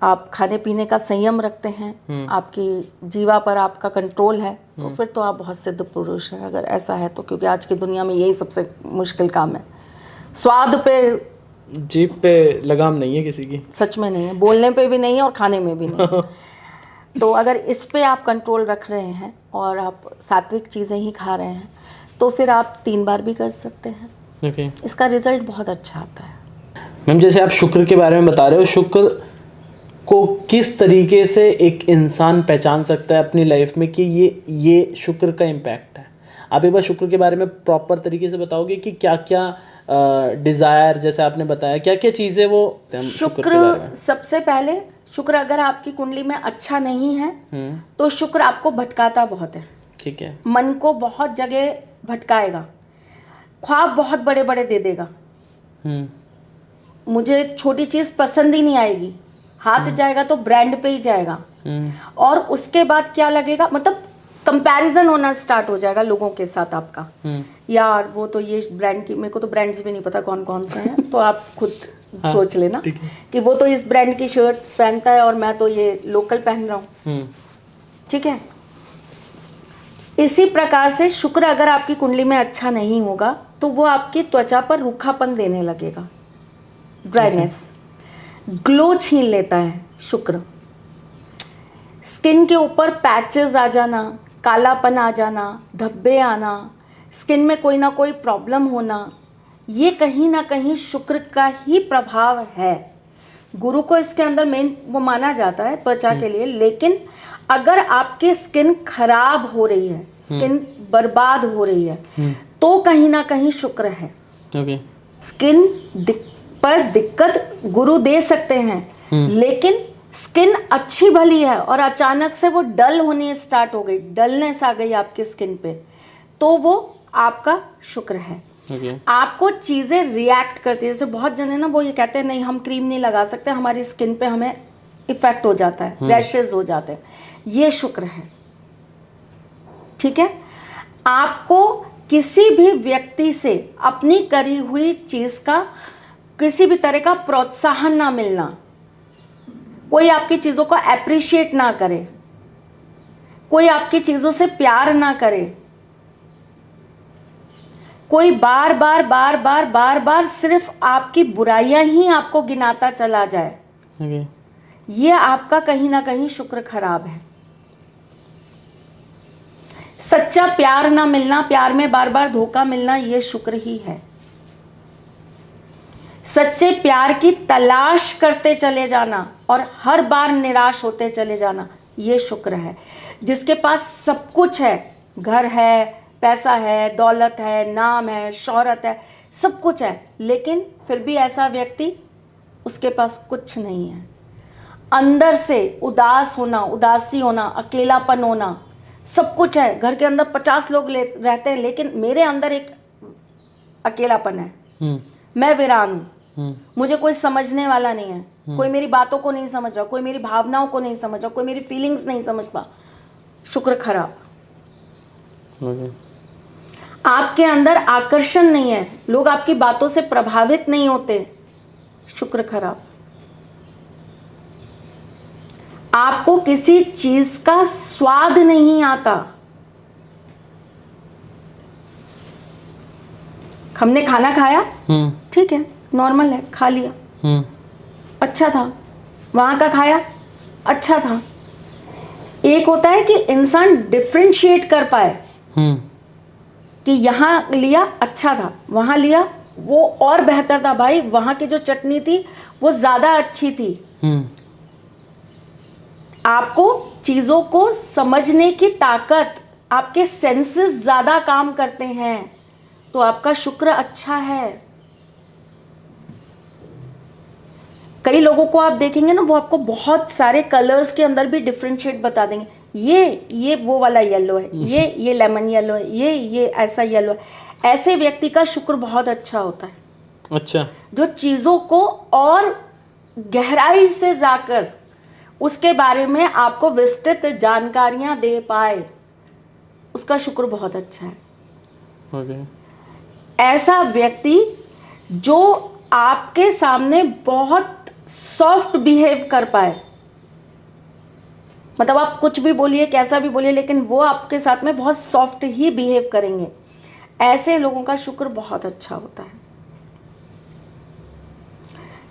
आप खाने पीने का संयम रखते हैं, आपकी जीवा पर आपका कंट्रोल है, तो फिर तो आप बहुत सिद्ध पुरुष हैं। अगर ऐसा है तो, क्योंकि आज की दुनिया में यही सबसे मुश्किल काम है। स्वाद पे, जीभ पे लगाम नहीं है किसी की, सच में नहीं है, बोलने पे भी नहीं है और खाने में भी नहीं है। तो अगर इस पे आप कंट्रोल रख रहे हैं और आप सात्विक चीज़ें ही खा रहे हैं तो फिर आप 3 बार भी कर सकते हैं। ओके, इसका रिजल्ट बहुत अच्छा आता है। मैम जैसे आप शुक्र के बारे में बता रहे हो, शुक्र को किस तरीके से एक इंसान पहचान सकता है अपनी लाइफ में कि ये शुक्र का इम्पैक्ट है? आप एक बार शुक्र के बारे में प्रॉपर तरीके से बताओगे कि क्या क्या डिज़ायर, जैसे आपने बताया, क्या क्या चीज़ें वो शुक्र, सबसे पहले शुक्र अगर आपकी कुंडली में अच्छा नहीं है तो शुक्र आपको भटकाता बहुत है। ठीक है। मन को बहुत जगह भटकाएगा, ख्वाब बहुत बड़े बड़े दे देगा, मुझे छोटी चीज़ पसंद ही नहीं आएगी, हाथ जाएगा तो ब्रांड पे ही जाएगा, और उसके बाद क्या लगेगा, मतलब कंपैरिजन होना स्टार्ट हो जाएगा लोगों के साथ आपका। यार वो तो ये ब्रांड की, मेरे को तो ब्रांड्स भी नहीं पता कौन कौन से हैं, तो आप खुद सोच लेना कि वो तो इस ब्रांड की शर्ट पहनता है और मैं तो ये लोकल पहन रहा हूँ। ठीक है। इसी प्रकार से शुक्र अगर आपकी कुंडली में अच्छा नहीं होगा तो वो आपकी त्वचा पर रूखापन देने लगेगा, ड्राइनेस, ग्लो छीन लेता है शुक्र। स्किन के ऊपर पैचेस आ जाना, कालापन आ जाना, धब्बे आना, स्किन में कोई ना कोई प्रॉब्लम होना, ये कहीं ना कहीं शुक्र का ही प्रभाव है। गुरु को इसके अंदर मेन वो माना जाता है त्वचा के लिए, लेकिन अगर आपकी स्किन खराब हो रही है, स्किन बर्बाद हो रही है, तो कहीं ना कहीं शुक्र है। ओके। स्किन पर दिक्कत गुरु दे सकते हैं, लेकिन स्किन अच्छी भली है और अचानक से वो डल होनी स्टार्ट हो गई, डलनेस आ गई आपकी स्किन पे, तो वो आपका शुक्र है। ओके। आपको चीज़ें रिएक्ट करती है, जैसे बहुत जने ना वो ये कहते हैं नहीं हम क्रीम नहीं लगा सकते, हमारी स्किन पे हमें इफेक्ट हो जाता है, रैशेज हो जाते हैं, ये शुक्र है। ठीक है, आपको किसी भी व्यक्ति से अपनी करी हुई चीज़ का किसी भी तरह का प्रोत्साहन ना मिलना, कोई आपकी चीज़ों को एप्रिशिएट ना करे, कोई आपकी चीज़ों से प्यार ना करे, कोई बार बार बार बार बार बार सिर्फ आपकी बुराइयां ही आपको गिनाता चला जाए, ओके। ये आपका कहीं ना कहीं शुक्र खराब है। सच्चा प्यार ना मिलना, प्यार में बार बार धोखा मिलना, ये शुक्र ही है। सच्चे प्यार की तलाश करते चले जाना और हर बार निराश होते चले जाना, ये शुक्र है। जिसके पास सब कुछ है, घर है, पैसा है, दौलत है, नाम है, शोहरत है, सब कुछ है, लेकिन फिर भी ऐसा व्यक्ति, उसके पास कुछ नहीं है। अंदर से उदास होना, उदासी होना, अकेलापन होना, सब कुछ है, घर के अंदर 50 लोग रहते हैं, लेकिन मेरे अंदर एक अकेलापन है, मैं वीरान हूँ, मुझे कोई समझने वाला नहीं है, कोई मेरी बातों को नहीं समझ रहा, कोई मेरी भावनाओं को नहीं समझ रहा, कोई मेरी फीलिंग्स नहीं समझता, शुक्र खराब। ओके। आपके अंदर आकर्षण नहीं है, लोग आपकी बातों से प्रभावित नहीं होते, शुक्र खराब। आपको किसी चीज का स्वाद नहीं आता, हमने खाना खाया, ठीक है, नॉर्मल है, खा लिया, अच्छा था, वहां का खाया, अच्छा था। एक होता है कि इंसान डिफरेंशिएट कर पाए कि यहाँ लिया अच्छा था, वहां लिया वो और बेहतर था, भाई वहां की जो चटनी थी वो ज्यादा अच्छी थी। आपको चीजों को समझने की ताकत, आपके सेंसेस ज्यादा काम करते हैं, तो आपका शुक्र अच्छा है। कई लोगों को आप देखेंगे ना, वो आपको बहुत सारे कलर्स के अंदर भी डिफरेंशिएट बता देंगे, ये वो वाला येलो है, ये लेमन येलो है, ये ऐसा येलो है। ऐसे व्यक्ति का शुक्र बहुत अच्छा होता है। अच्छा। जो चीज़ों को और गहराई से जाकर उसके बारे में आपको विस्तृत जानकारियां दे पाए, उसका शुक्र बहुत अच्छा है। ओके। ऐसा व्यक्ति जो आपके सामने बहुत सॉफ्ट बिहेव कर पाए, मतलब आप कुछ भी बोलिए, कैसा भी बोलिए, लेकिन वो आपके साथ में बहुत सॉफ्ट ही बिहेव करेंगे, ऐसे लोगों का शुक्र बहुत अच्छा होता है।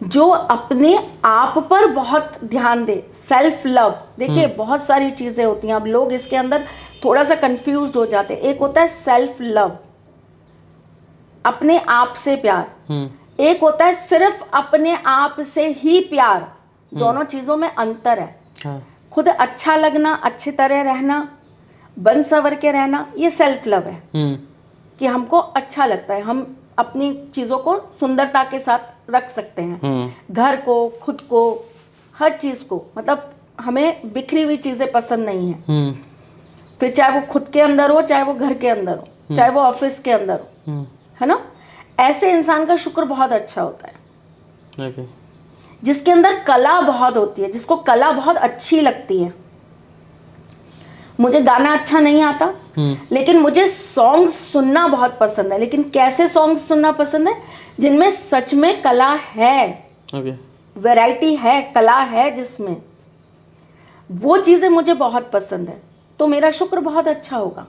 जो अपने आप पर बहुत ध्यान दे, सेल्फ लव। देखिए बहुत सारी चीजें होती हैं, अब लोग इसके अंदर थोड़ा सा कंफ्यूज्ड हो जाते हैं। एक होता है सेल्फ लव, अपने आप से प्यार, एक होता है सिर्फ अपने आप से ही प्यार। दोनों चीजों में अंतर है। हाँ। खुद अच्छा लगना, अच्छी तरह रहना, बन सवर के रहना, ये सेल्फ लव है कि हमको अच्छा लगता है, हम अपनी चीज़ों को सुंदरता के साथ रख सकते हैं, घर को, खुद को, हर चीज़ को, मतलब हमें बिखरी हुई चीज़ें पसंद नहीं है। फिर चाहे वो खुद के अंदर हो, चाहे वो घर के अंदर हो, चाहे वो ऑफिस के अंदर हो, है ना। ऐसे इंसान का शुक्र बहुत अच्छा होता है। ओके। जिसके अंदर कला बहुत होती है, जिसको कला बहुत अच्छी लगती है। मुझे गाना अच्छा नहीं आता, लेकिन मुझे सॉन्ग्स सुनना बहुत पसंद है। लेकिन कैसे सॉन्ग्स सुनना पसंद है? जिनमें सच में कला है, वैरायटी है, कला है जिसमें, वो चीज़ें मुझे बहुत पसंद है, तो मेरा शुक्र बहुत अच्छा होगा।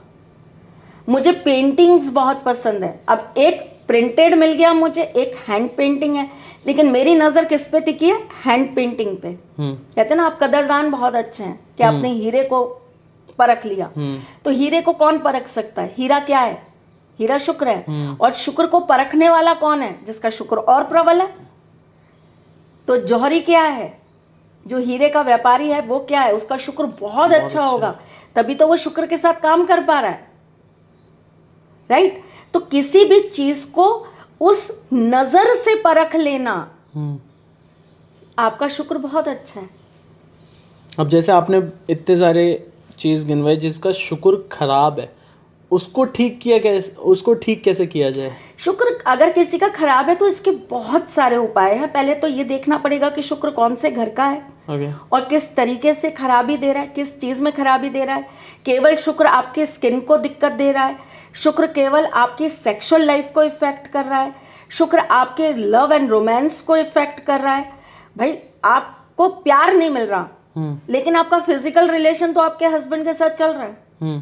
मुझे पेंटिंग्स बहुत पसंद है। अब एक प्रिंटेड मिल गया मुझे, एक हैंड पेंटिंग है, लेकिन मेरी नज़र किस पे टिकी है? हैंड पेंटिंग पे। कहते हैं ना, आप कदरदान बहुत अच्छे हैं कि आपने हीरे को परख लिया। तो हीरे को कौन परख सकता है? हीरा क्या है? हीरा शुक्र है। और शुक्र को परखने वाला कौन है? जिसका शुक्र और प्रबल है। तो जौहरी क्या है? जो हीरे का व्यापारी है वो क्या है, उसका शुक्र बहुत अच्छा होगा, तभी तो वो शुक्र के साथ काम कर पा रहा है, राइट। तो किसी भी चीज को उस नजर से परख लेना, आपका शुक्र बहुत अच्छा है। अब जैसे आपने इतने सारे चीज गिनवाए जिसका शुक्र खराब है, उसको ठीक कैसे किया जाए? शुक्र अगर किसी का खराब है तो इसके बहुत सारे उपाय हैं। पहले तो ये देखना पड़ेगा कि शुक्र कौन से घर का है और किस तरीके से खराबी दे रहा है, किस चीज में खराबी दे रहा है। केवल शुक्र आपके स्किन को दिक्कत दे रहा है, शुक्र केवल आपकी सेक्सुअल लाइफ को इफेक्ट कर रहा है, शुक्र आपके लव एंड रोमांस को इफेक्ट कर रहा है। भाई आपको प्यार नहीं मिल रहा लेकिन आपका फिजिकल रिलेशन तो आपके हस्बैंड के साथ चल रहा है,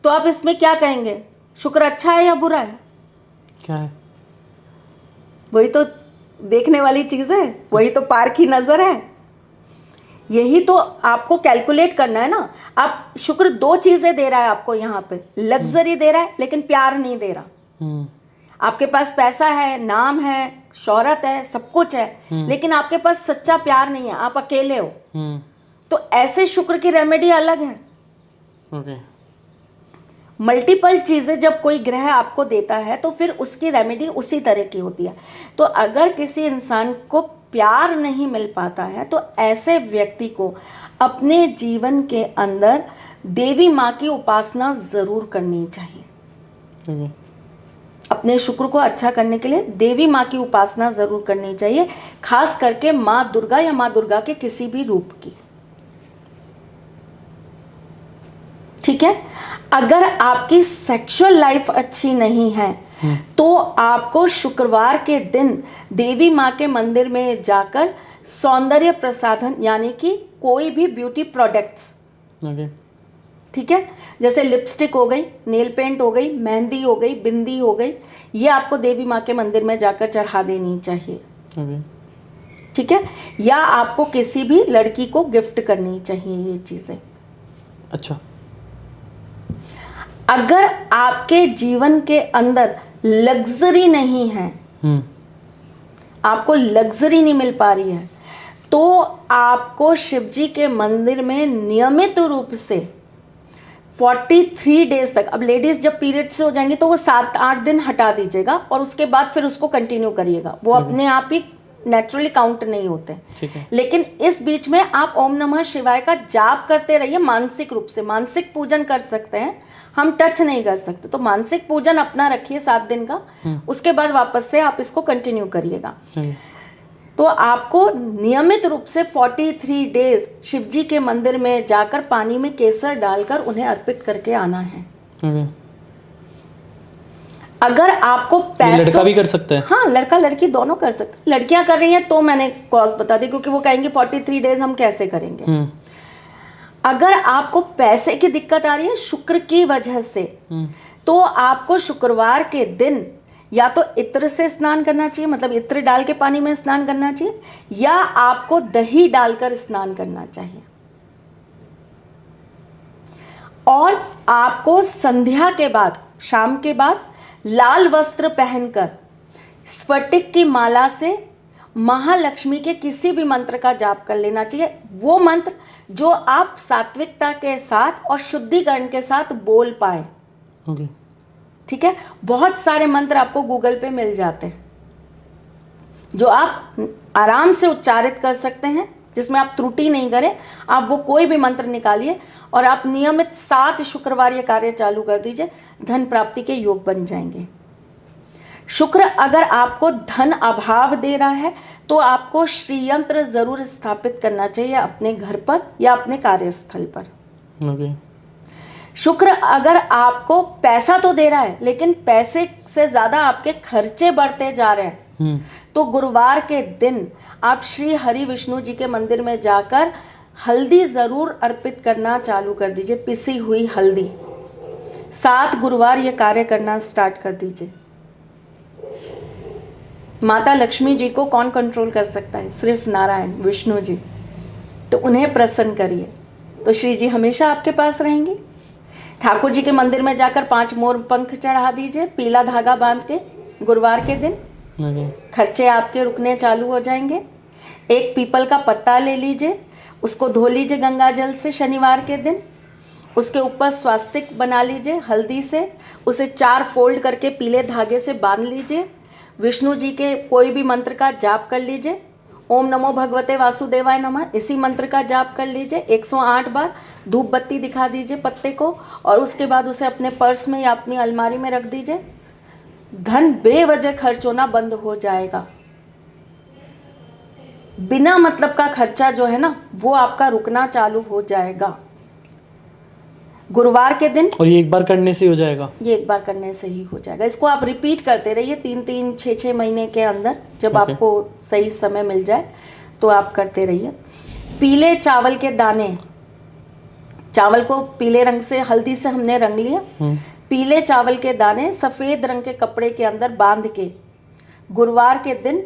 तो आप इसमें क्या कहेंगे, शुक्र अच्छा है या बुरा है? क्या है? वही तो देखने वाली चीज है, वही तो पार की नजर है, यही तो आपको कैलकुलेट करना है ना। आप शुक्र दो चीजें दे रहा है आपको, यहाँ पे लग्जरी दे रहा है लेकिन प्यार नहीं दे रहा। आपके पास पैसा है, नाम है, शोहरत है, सब कुछ है, लेकिन आपके पास सच्चा प्यार नहीं है, आप अकेले हो। तो ऐसे शुक्र की रेमेडी अलग है। मल्टीपल चीजें जब कोई ग्रह आपको देता है तो फिर उसकी रेमेडी उसी तरह की होती है। तो अगर किसी इंसान को प्यार नहीं मिल पाता है तो ऐसे व्यक्ति को अपने जीवन के अंदर देवी माँ की उपासना जरूर करनी चाहिए। अपने शुक्र को अच्छा करने के लिए देवी माँ की उपासना जरूर करनी चाहिए, खास करके माँ दुर्गा या माँ दुर्गा के किसी भी रूप की। ठीक है। अगर आपकी सेक्सुअल लाइफ अच्छी नहीं है तो आपको शुक्रवार के दिन देवी माँ के मंदिर में जाकर सौंदर्य प्रसाधन यानी कि कोई भी ब्यूटी प्रोडक्ट्स, ठीक है, जैसे लिपस्टिक हो गई, नेल पेंट हो गई, मेहंदी हो गई, बिंदी हो गई, ये आपको देवी माँ के मंदिर में जाकर चढ़ा देनी चाहिए। ठीक है। या आपको किसी भी लड़की को गिफ्ट करनी चाहिए ये चीजें। अच्छा। अगर आपके जीवन के अंदर लग्जरी नहीं है, आपको लग्जरी नहीं मिल पा रही है, तो आपको शिवजी के मंदिर में नियमित रूप से 43 डेज तक, अब लेडीज जब पीरियड से हो जाएंगी तो वो 7-8 दिन हटा दीजिएगा और उसके बाद फिर उसको कंटिन्यू करिएगा, वो अपने आप ही नेचुरली काउंट नहीं होते। लेकिन इस बीच में आप ओम नमः शिवाय का जाप करते रहिए मानसिक रूप से। मानसिक पूजन कर सकते हैं, हम टच नहीं कर सकते, तो मानसिक पूजन अपना रखिए 7 दिन का, उसके बाद वापस से आप इसको कंटिन्यू करिएगा। तो आपको नियमित रूप से 43 डेज शिवजी के मंदिर में जाकर पानी में केसर डालकर उन्हें अर्पित करके आना है। अगर आपको पैसों, लड़का भी कर सकता है? हाँ, लड़का लड़की दोनों कर सकते हैं। लड़कियां कर रही हैं तो मैंने कॉज बता दी, क्योंकि वो कहेंगे 43 डेज हम कैसे करेंगे। अगर आपको पैसे की दिक्कत आ रही है शुक्र की वजह से, तो आपको शुक्रवार के दिन या तो इत्र से स्नान करना चाहिए, मतलब इत्र डाल के पानी में स्नान करना चाहिए, या आपको दही डालकर स्नान करना चाहिए। और आपको संध्या के बाद, शाम के बाद लाल वस्त्र पहनकर स्फटिक की माला से महालक्ष्मी के किसी भी मंत्र का जाप कर लेना चाहिए। वो मंत्र जो आप सात्विकता के साथ और शुद्धिकरण के साथ बोल पाए। ठीक है। बहुत सारे मंत्र आपको गूगल पे मिल जाते हैं जो आप आराम से उच्चारित कर सकते हैं, जिसमें आप त्रुटि नहीं करें। आप वो कोई भी मंत्र निकालिए और आप नियमित 7 शुक्रवार ये कार्य चालू कर दीजिए, धन प्राप्ति के योग बन जाएंगे। शुक्र अगर आपको धन अभाव दे रहा है तो आपको श्री यंत्र जरूर स्थापित करना चाहिए अपने घर पर या अपने कार्यस्थल पर। शुक्र अगर आपको पैसा तो दे रहा है लेकिन पैसे से ज्यादा आपके खर्चे बढ़ते जा रहे हैं, तो गुरुवार के दिन आप श्री हरि विष्णु जी के मंदिर में जाकर हल्दी जरूर अर्पित करना चालू कर दीजिए, पिसी हुई हल्दी। 7 गुरुवार ये कार्य करना स्टार्ट कर दीजिए। माता लक्ष्मी जी को कौन कंट्रोल कर सकता है? सिर्फ नारायण विष्णु जी। तो उन्हें प्रसन्न करिए तो श्री जी हमेशा आपके पास रहेंगे। ठाकुर जी के मंदिर में जाकर 5 मोर पंख चढ़ा दीजिए पीला धागा बांध के गुरुवार के दिन, खर्चे आपके रुकने चालू हो जाएंगे। एक पीपल का पत्ता ले लीजिए, उसको धो लीजिए गंगा जल से शनिवार के दिन, उसके ऊपर स्वास्तिक बना लीजिए हल्दी से, उसे 4 फोल्ड करके पीले धागे से बांध लीजिए, विष्णु जी के कोई भी मंत्र का जाप कर लीजिए, ओम नमो भगवते वासुदेवाय नमः इसी मंत्र का जाप कर लीजिए 108 बार, धूप बत्ती दिखा दीजिए पत्ते को, और उसके बाद उसे अपने पर्स में या अपनी अलमारी में रख दीजिए। धन बेवजह खर्च होना बंद हो जाएगा। बिना मतलब का खर्चा जो है ना वो आपका रुकना चालू हो जाएगा। गुरुवार के दिन, और ये एक बार करने से हो जाएगा? ये एक बार करने से ही हो जाएगा। इसको आप रिपीट करते रहिए 3-3, 6-6 महीने के अंदर, जब आपको सही समय मिल जाए तो आप करते रहिए। पीले चावल के दाने, चावल को पीले रंग से हल्दी से हमने रंग लिया, पीले चावल के दाने सफ़ेद रंग के कपड़े के अंदर बांध के गुरुवार के दिन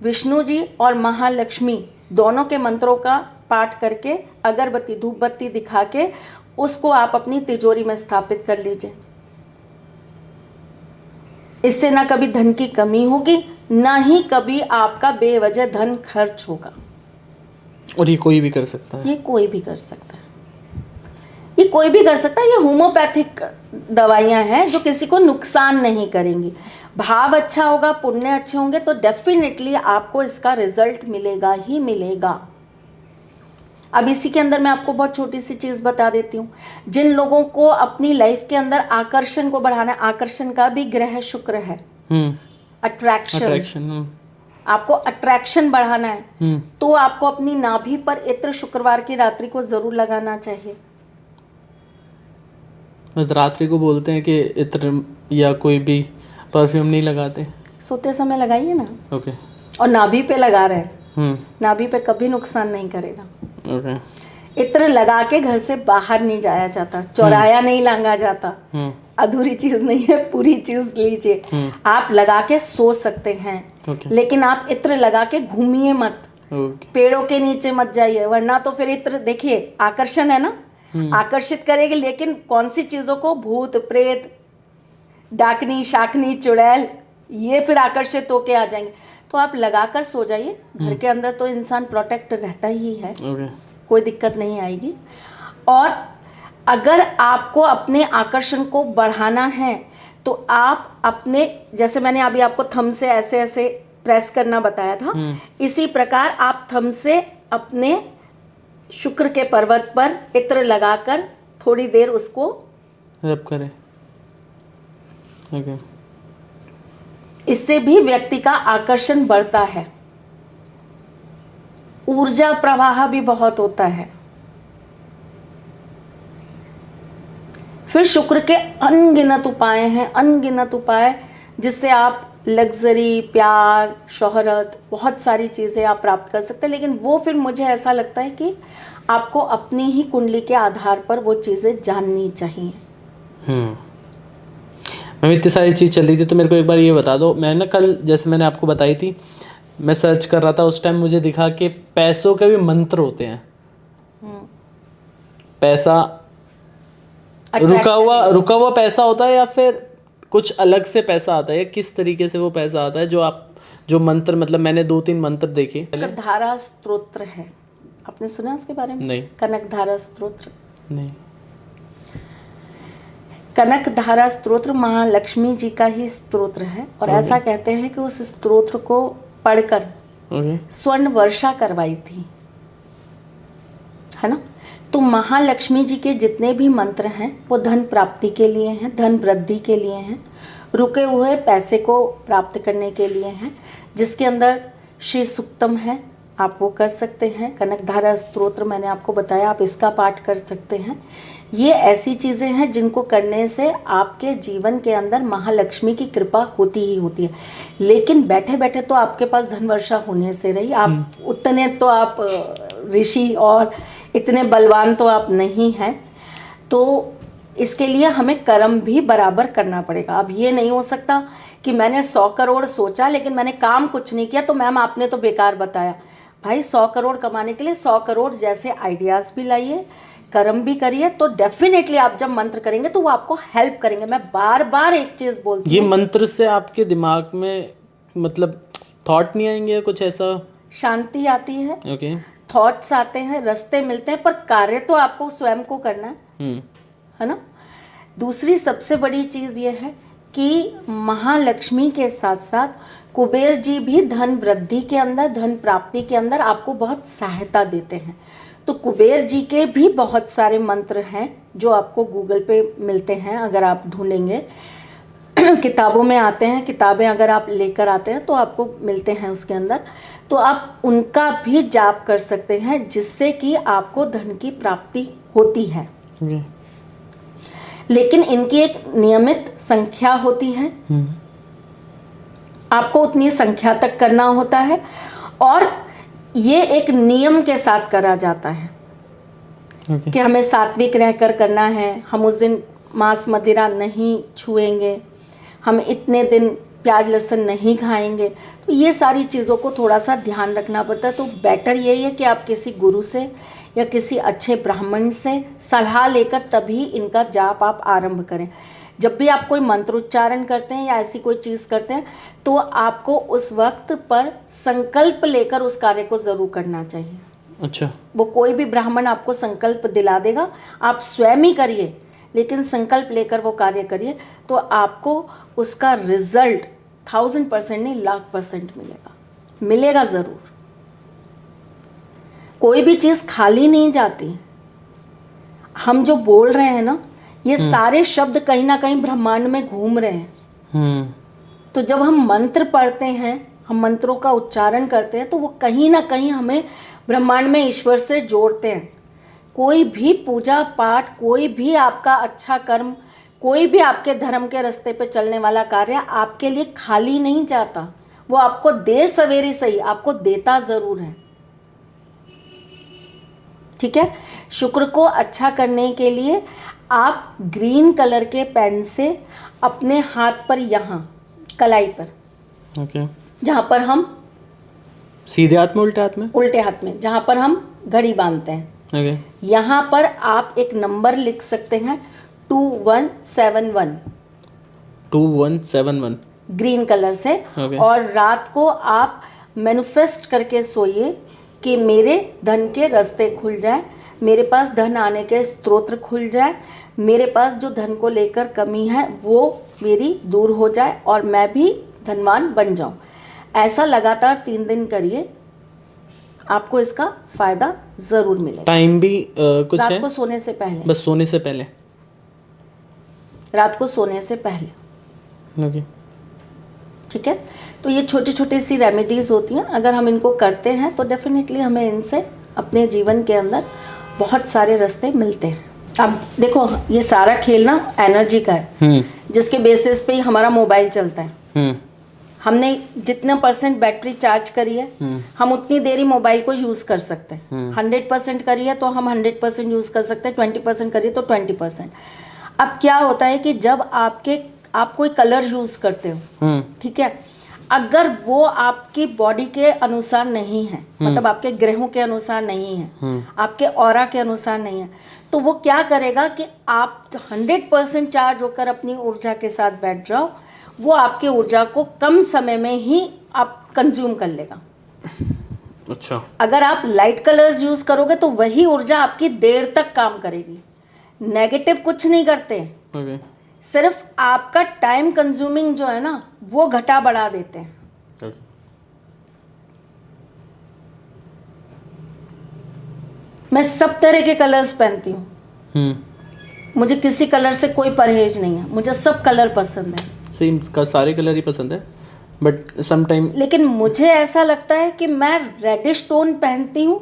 विष्णु जी और महालक्ष्मी दोनों के मंत्रों का पाठ करके अगरबत्ती धूप बत्ती दिखा के उसको आप अपनी तिजोरी में स्थापित कर लीजिए। इससे ना कभी धन की कमी होगी, ना ही कभी आपका बेवजह धन खर्च होगा। और ये कोई भी कर सकता है? ये कोई भी कर सकता है, ये कोई भी कर सकता है। ये होम्योपैथिक दवाइयाँ हैं जो किसी को नुकसान नहीं करेंगी। भाव अच्छा होगा, पुण्य अच्छे होंगे तो डेफिनेटली आपको इसका रिजल्ट मिलेगा ही मिलेगा। अब इसी के अंदर मैं आपको बहुत छोटी सी चीज़ बता देती हूँ। जिन लोगों को अपनी लाइफ के अंदर आकर्षण को बढ़ाना है, आकर्षण का भी ग्रह शुक्र है, अट्रैक्शन, आपको अट्रैक्शन बढ़ाना है तो आपको अपनी नाभि पर इत्र शुक्रवार की रात्रि को जरूर लगाना चाहिए। रात्रि को बोलते हैं कि इत्र या कोई भी परफ्यूम नहीं लगाते, सोते समय लगाइए ना। ओके। और नाभि पे लगा रहे हैं, नाभि पे कभी नुकसान नहीं करेगा। ओके। इत्र लगा के घर से बाहर नहीं जाया जाता, चौराया नहीं लांगा जाता, अधूरी चीज नहीं है, पूरी चीज लीजिए। आप लगा के सो सकते हैं, लेकिन आप इत्र लगा के घूमिए मत, पेड़ों के नीचे मत जाइए, वरना तो फिर इत्र देखिए आकर्षण है ना, आकर्षित करेगी, लेकिन कौन सी चीजों को, भूत प्रेत डाकनी शाकनी चुड़ैल, ये फिर आकर्षित होके आ जाएंगे। तो आप लगाकर सो जाइए, घर के अंदर तो इंसान प्रोटेक्ट रहता ही है, कोई दिक्कत नहीं आएगी। और अगर आपको अपने आकर्षण को बढ़ाना है तो आप अपने, जैसे मैंने अभी आपको थंब से ऐसे ऐसे प्रेस करना बताया था, इसी प्रकार आप थंब से अपने शुक्र के पर्वत पर इत्र लगाकर थोड़ी देर उसको रब करें। ओके। इससे भी व्यक्ति का आकर्षण बढ़ता है, ऊर्जा प्रवाह भी बहुत होता है। फिर शुक्र के अनगिनत उपाय हैं, अनगिनत उपाय जिससे आप लग्जरी, प्यार, शोहरत, बहुत सारी चीज़ें आप प्राप्त कर सकते हैं। लेकिन वो फिर मुझे ऐसा लगता है कि आपको अपनी ही कुंडली के आधार पर वो चीज़ें जाननी चाहिए। मैम इतनी सारी चीज़ चल रही थी तो मेरे को एक बार ये बता दो, मैं ना कल जैसे मैंने आपको बताई थी, मैं सर्च कर रहा था, उस टाइम मुझे दिखा कि पैसों के भी मंत्र होते हैं। पैसा रुका हुआ पैसा होता है या फिर कुछ अलग से पैसा आता है, किस तरीके से वो पैसा आता है? जो मंत्र, मतलब मैंने 2-3 मंत्र देखे। कनकधारा स्तोत्र है, आपने सुना उसके बारे में? नहीं। कनकधारा स्तोत्र नहीं। कनकधारा स्तोत्र महालक्ष्मी जी का ही स्तोत्र है, और ऐसा कहते हैं कि उस स्तोत्र को पढ़कर स्वर्ण वर्षा करवाई थी, है ना। तो महालक्ष्मी जी के जितने भी मंत्र हैं वो धन प्राप्ति के लिए हैं, धन वृद्धि के लिए हैं, रुके हुए पैसे को प्राप्त करने के लिए हैं, जिसके अंदर श्री सुक्तम है, आप वो कर सकते हैं। कनकधारा स्तोत्र मैंने आपको बताया, आप इसका पाठ कर सकते हैं। ये ऐसी चीज़ें हैं जिनको करने से आपके जीवन के अंदर महालक्ष्मी की कृपा होती ही होती है। लेकिन बैठे बैठे तो आपके पास धन वर्षा होने से रही, आप उतने तो आप ऋषि और इतने बलवान तो आप नहीं हैं, तो इसके लिए हमें कर्म भी बराबर करना पड़ेगा। अब ये नहीं हो सकता कि मैंने 100 करोड़ सोचा लेकिन मैंने काम कुछ नहीं किया तो मैम आपने तो बेकार बताया। भाई 100 करोड़ कमाने के लिए 100 करोड़ जैसे आइडियाज़ भी लाइए, कर्म भी करिए, तो डेफिनेटली आप जब मंत्र करेंगे तो वो आपको हेल्प करेंगे। मैं बार बार एक चीज़ बोलती हूँ, ये मंत्र से आपके दिमाग में मतलब थॉट नहीं आएंगे कुछ ऐसा? शांति आती है, ओके। थॉट्स आते हैं, रास्ते मिलते हैं, पर कार्य तो आपको स्वयं को करना है ना। दूसरी सबसे बड़ी चीज़ ये है कि महालक्ष्मी के साथ साथ कुबेर जी भी धन वृद्धि के अंदर, धन प्राप्ति के अंदर आपको बहुत सहायता देते हैं। तो कुबेर जी के भी बहुत सारे मंत्र हैं जो आपको गूगल पे मिलते हैं, अगर आप ढूंढेंगे किताबों में आते हैं, किताबें अगर आप लेकर आते हैं तो आपको मिलते हैं उसके अंदर, तो आप उनका भी जाप कर सकते हैं जिससे कि आपको धन की प्राप्ति होती है। लेकिन इनकी एक नियमित संख्या होती है, आपको उतनी संख्या तक करना होता है और ये एक नियम के साथ करा जाता है कि हमें सात्विक रहकर करना है, हम उस दिन मांस मदिरा नहीं छुएंगे, हम इतने दिन प्याज लहसुन नहीं खाएंगे। तो ये सारी चीज़ों को थोड़ा सा ध्यान रखना पड़ता है। तो बेटर यही है कि आप किसी गुरु से या किसी अच्छे ब्राह्मण से सलाह लेकर तभी इनका जाप आप आरंभ करें। जब भी आप कोई मंत्रोच्चारण करते हैं या ऐसी कोई चीज़ करते हैं तो आपको उस वक्त पर संकल्प लेकर उस कार्य को ज़रूर करना चाहिए। अच्छा। वो कोई भी ब्राह्मण आपको संकल्प दिला देगा, आप स्वयं ही करिए, लेकिन संकल्प लेकर वो कार्य करिए तो आपको उसका रिजल्ट 1000% नहीं 1,00,000% मिलेगा ज़रूर। कोई भी चीज़ खाली नहीं जाती। हम जो बोल रहे हैं ना, ये सारे शब्द कहीं ना कहीं ब्रह्मांड में घूम रहे हैं। तो जब हम मंत्र पढ़ते हैं, हम मंत्रों का उच्चारण करते हैं, तो वो कहीं ना कहीं हमें ब्रह्मांड में ईश्वर से जोड़ते हैं। कोई भी पूजा पाठ, कोई भी आपका अच्छा कर्म, कोई भी आपके धर्म के रास्ते पे चलने वाला कार्य आपके लिए खाली नहीं जाता। वो आपको देर सवेरे सही आपको देता ज़रूर है। ठीक है। शुक्र को अच्छा करने के लिए आप ग्रीन कलर के पेन से अपने हाथ पर, यहाँ कलाई पर, ओके, जहाँ पर हम सीधे हाथ में, उल्टे हाथ में, उल्टे हाथ में जहाँ पर हम घड़ी बांधते हैं, ओके, यहाँ पर आप एक नंबर लिख सकते हैं 2171 2171 ग्रीन कलर से। Okay. और रात को आप मैनिफेस्ट करके सोइए कि मेरे धन के रास्ते खुल जाए, मेरे पास धन आने के स्रोत खुल जाए, मेरे पास जो धन को लेकर कमी है वो मेरी दूर हो जाए और मैं भी धनवान बन जाऊं। ऐसा लगातार 3 दिन करिए, आपको इसका फ़ायदा ज़रूर मिलेगा। टाइम भी कुछ रात है? को सोने से पहले, बस सोने से पहले। रात को सोने से पहले। ओके। ठीक है। तो ये छोटी छोटी सी रेमेडीज़ होती हैं, अगर हम इनको करते हैं तो डेफिनेटली हमें इनसे अपने जीवन के अंदर बहुत सारे रास्ते मिलते हैं। अब देखो, ये सारा खेल ना एनर्जी का है, जिसके बेसिस पे ही हमारा मोबाइल चलता है। हमने जितना % बैटरी चार्ज करी है, हम उतनी देर ही मोबाइल को यूज़ कर सकते हैं। 100% करी है तो हम 100% यूज़ कर सकते हैं, 20% करिए तो 20%। अब क्या होता है कि जब आप कोई कलर यूज़ करते हो, ठीक है, अगर वो आपकी बॉडी के अनुसार नहीं है, मतलब आपके ग्रहों के अनुसार नहीं है, आपके ऑरा के अनुसार नहीं है, तो वो क्या करेगा कि आप 100% चार्ज होकर अपनी ऊर्जा के साथ बैठ जाओ, वो आपकी ऊर्जा को कम समय में ही आप कंज्यूम कर लेगा। अच्छा। अगर आप लाइट कलर्स यूज़ करोगे तो वही ऊर्जा आपकी देर तक काम करेगी। नेगेटिव कुछ नहीं करते, ओके। सिर्फ आपका टाइम कंज्यूमिंग जो है ना, वो घटा बढ़ा देते हैं। मैं सब तरह के कलर्स पहनती हूँ, मुझे किसी कलर से कोई परहेज नहीं है, मुझे सब कलर पसंद है। सेम का सारे कलर ही पसंद है, बट समटाइम लेकिन मुझे ऐसा लगता है कि मैं रेडिश टोन पहनती हूँ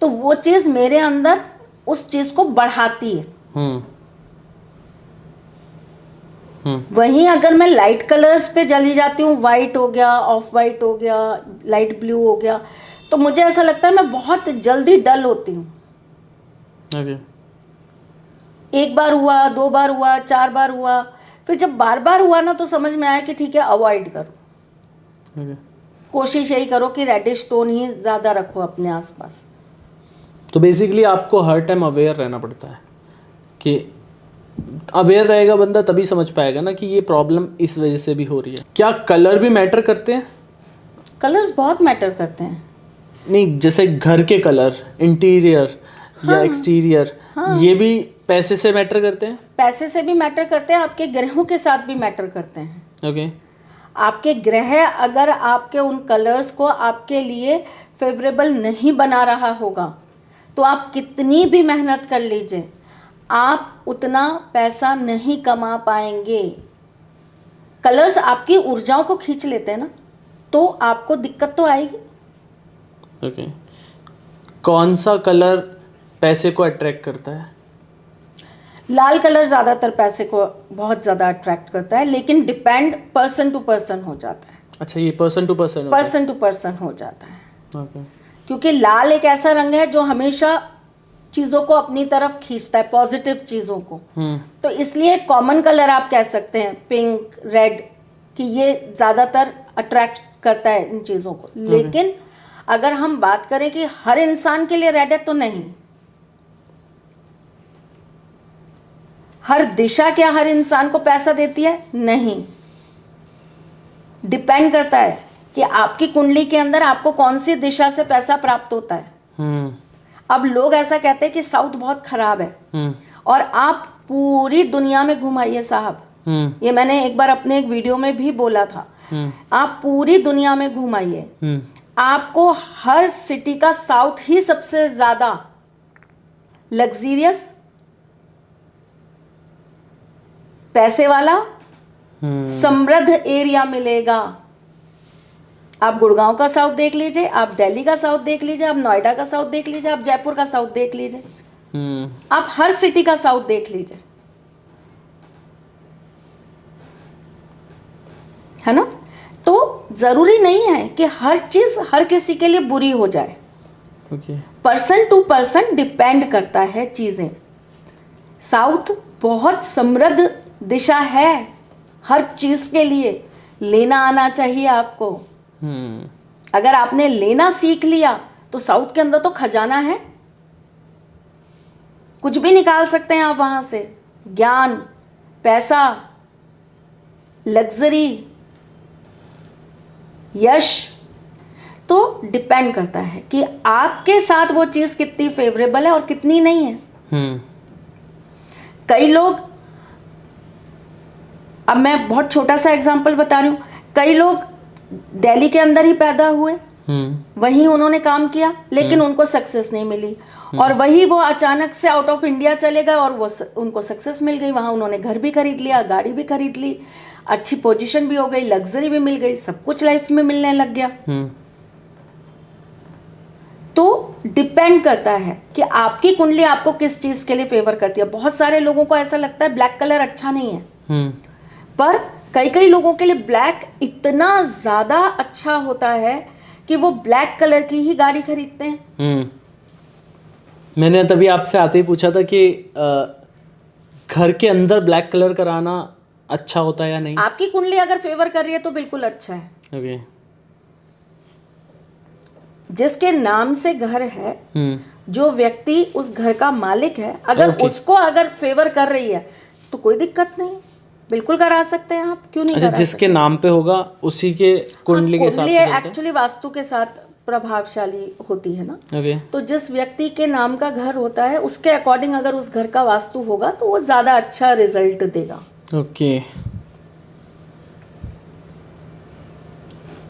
तो वो चीज़ मेरे अंदर उस चीज़ को बढ़ाती है। वहीं अगर मैं लाइट कलर्स पे चली जाती हूँ, वाइट हो गया, ऑफ वाइट हो गया, लाइट ब्लू हो गया, तो मुझे ऐसा लगता है मैं बहुत जल्दी डल होती हूँ। ओके। 1 बार हुआ, 2 बार हुआ, 4 बार हुआ, फिर जब बार बार हुआ ना तो समझ में आया कि ठीक है, अवॉइड करो। ओके। कोशिश यही करो कि रेडिश टोन ही ज़्यादा रखो अपने आसपास। तो बेसिकली आपको हर टाइम अवेयर रहना पड़ता है, कि अवेयर रहेगा बंदा तभी समझ पाएगा ना कि ये प्रॉब्लम इस वजह से भी हो रही है। क्या कलर भी मैटर करते हैं? कलर्स बहुत मैटर करते हैं। नहीं, जैसे घर के कलर, इंटीरियर या एक्सटीरियर, ये भी पैसे से मैटर करते हैं? पैसे से भी मैटर करते हैं, आपके ग्रहों के साथ भी मैटर करते हैं। ओके। आपके ग्रह अगर आपके उन कलर्स को आपके लिए फेवरेबल नहीं बना रहा होगा तो आप कितनी भी मेहनत कर लीजिए, आप उतना पैसा नहीं कमा पाएंगे। कलर्स आपकी ऊर्जाओं को खींच लेते हैं ना, तो आपको दिक्कत तो आएगी। ओके। कौन सा कलर पैसे को अट्रैक्ट करता है? लाल कलर ज़्यादातर पैसे को बहुत ज़्यादा अट्रैक्ट करता है, लेकिन डिपेंड पर्सन टू पर्सन हो जाता है। अच्छा, ये पर्सन टू पर्सन हो जाता है। ओके। क्योंकि लाल एक ऐसा रंग है जो हमेशा चीज़ों को अपनी तरफ खींचता है, पॉजिटिव चीज़ों को। तो इसलिए कॉमन कलर आप कह सकते हैं पिंक, रेड, कि ये ज़्यादातर अट्रैक्ट करता है इन चीज़ों को। लेकिन अगर हम बात करें कि हर इंसान के लिए रेड है, तो नहीं। हर दिशा क्या हर इंसान को पैसा देती है? नहीं। डिपेंड करता है कि आपकी कुंडली के अंदर आपको कौन सी दिशा से पैसा प्राप्त होता है। अब लोग ऐसा कहते हैं कि साउथ बहुत खराब है, और आप पूरी दुनिया में घुमाइए साहब। ये मैंने एक बार अपने एक वीडियो में भी बोला था। आप पूरी दुनिया में घुमाइए, आपको हर सिटी का साउथ ही सबसे ज्यादा लग्जरियस, पैसे वाला, समृद्ध एरिया मिलेगा। आप गुड़गांव का साउथ देख लीजिए, आप दिल्ली का साउथ देख लीजिए, आप नोएडा का साउथ देख लीजिए, आप जयपुर का साउथ देख लीजिए, आप हर सिटी का साउथ देख लीजिए, है ना। तो जरूरी नहीं है कि हर चीज हर किसी के लिए बुरी हो जाए। पर्सन टू पर्सन डिपेंड करता है चीजें। साउथ बहुत समृद्ध दिशा है हर चीज के लिए, लेना आना चाहिए आपको। अगर आपने लेना सीख लिया तो साउथ के अंदर तो खजाना है, कुछ भी निकाल सकते हैं आप वहां से। ज्ञान, पैसा, लग्जरी, यश। तो डिपेंड करता है कि आपके साथ वो चीज कितनी फेवरेबल है और कितनी नहीं है। कई लोग, अब मैं बहुत छोटा सा एग्जांपल बता रही हूँ, कई लोग दिल्ली के अंदर ही पैदा हुए, वहीं उन्होंने काम किया, लेकिन उनको सक्सेस नहीं मिली। और वही वो अचानक से आउट ऑफ इंडिया चले गए और वो उनको सक्सेस मिल गई। वहां उन्होंने घर भी खरीद लिया, गाड़ी भी खरीद ली, अच्छी पोजीशन भी हो गई, लग्जरी भी मिल गई, सब कुछ लाइफ में मिलने लग गया। तो डिपेंड करता है कि आपकी कुंडली आपको किस चीज के लिए फेवर करती है। बहुत सारे लोगों को ऐसा लगता है ब्लैक कलर अच्छा नहीं है, पर कई लोगों के लिए ब्लैक इतना ज्यादा अच्छा होता है कि वो ब्लैक कलर की ही गाड़ी खरीदते हैं। मैंने तभी आपसे आते ही पूछा था कि घर के अंदर ब्लैक कलर कराना अच्छा होता है या नहीं? आपकी कुंडली अगर फेवर कर रही है तो बिल्कुल अच्छा है। ओके। जिसके नाम से घर है, जो व्यक्ति उस घर का मालिक है, अगर उसको अगर फेवर कर रही है तो कोई दिक्कत नहीं, बिल्कुल करा सकते हैं आप। क्यों नहीं करा सकते? जिसके नाम पे होगा उसी के कुंडली के साथ एक्चुअली वास्तु के साथ प्रभावशाली होती है ना। तो जिस व्यक्ति के नाम का घर होता है उसके अकॉर्डिंग अगर उस घर का वास्तु होगा तो वो ज्यादा अच्छा रिजल्ट देगा। ओके।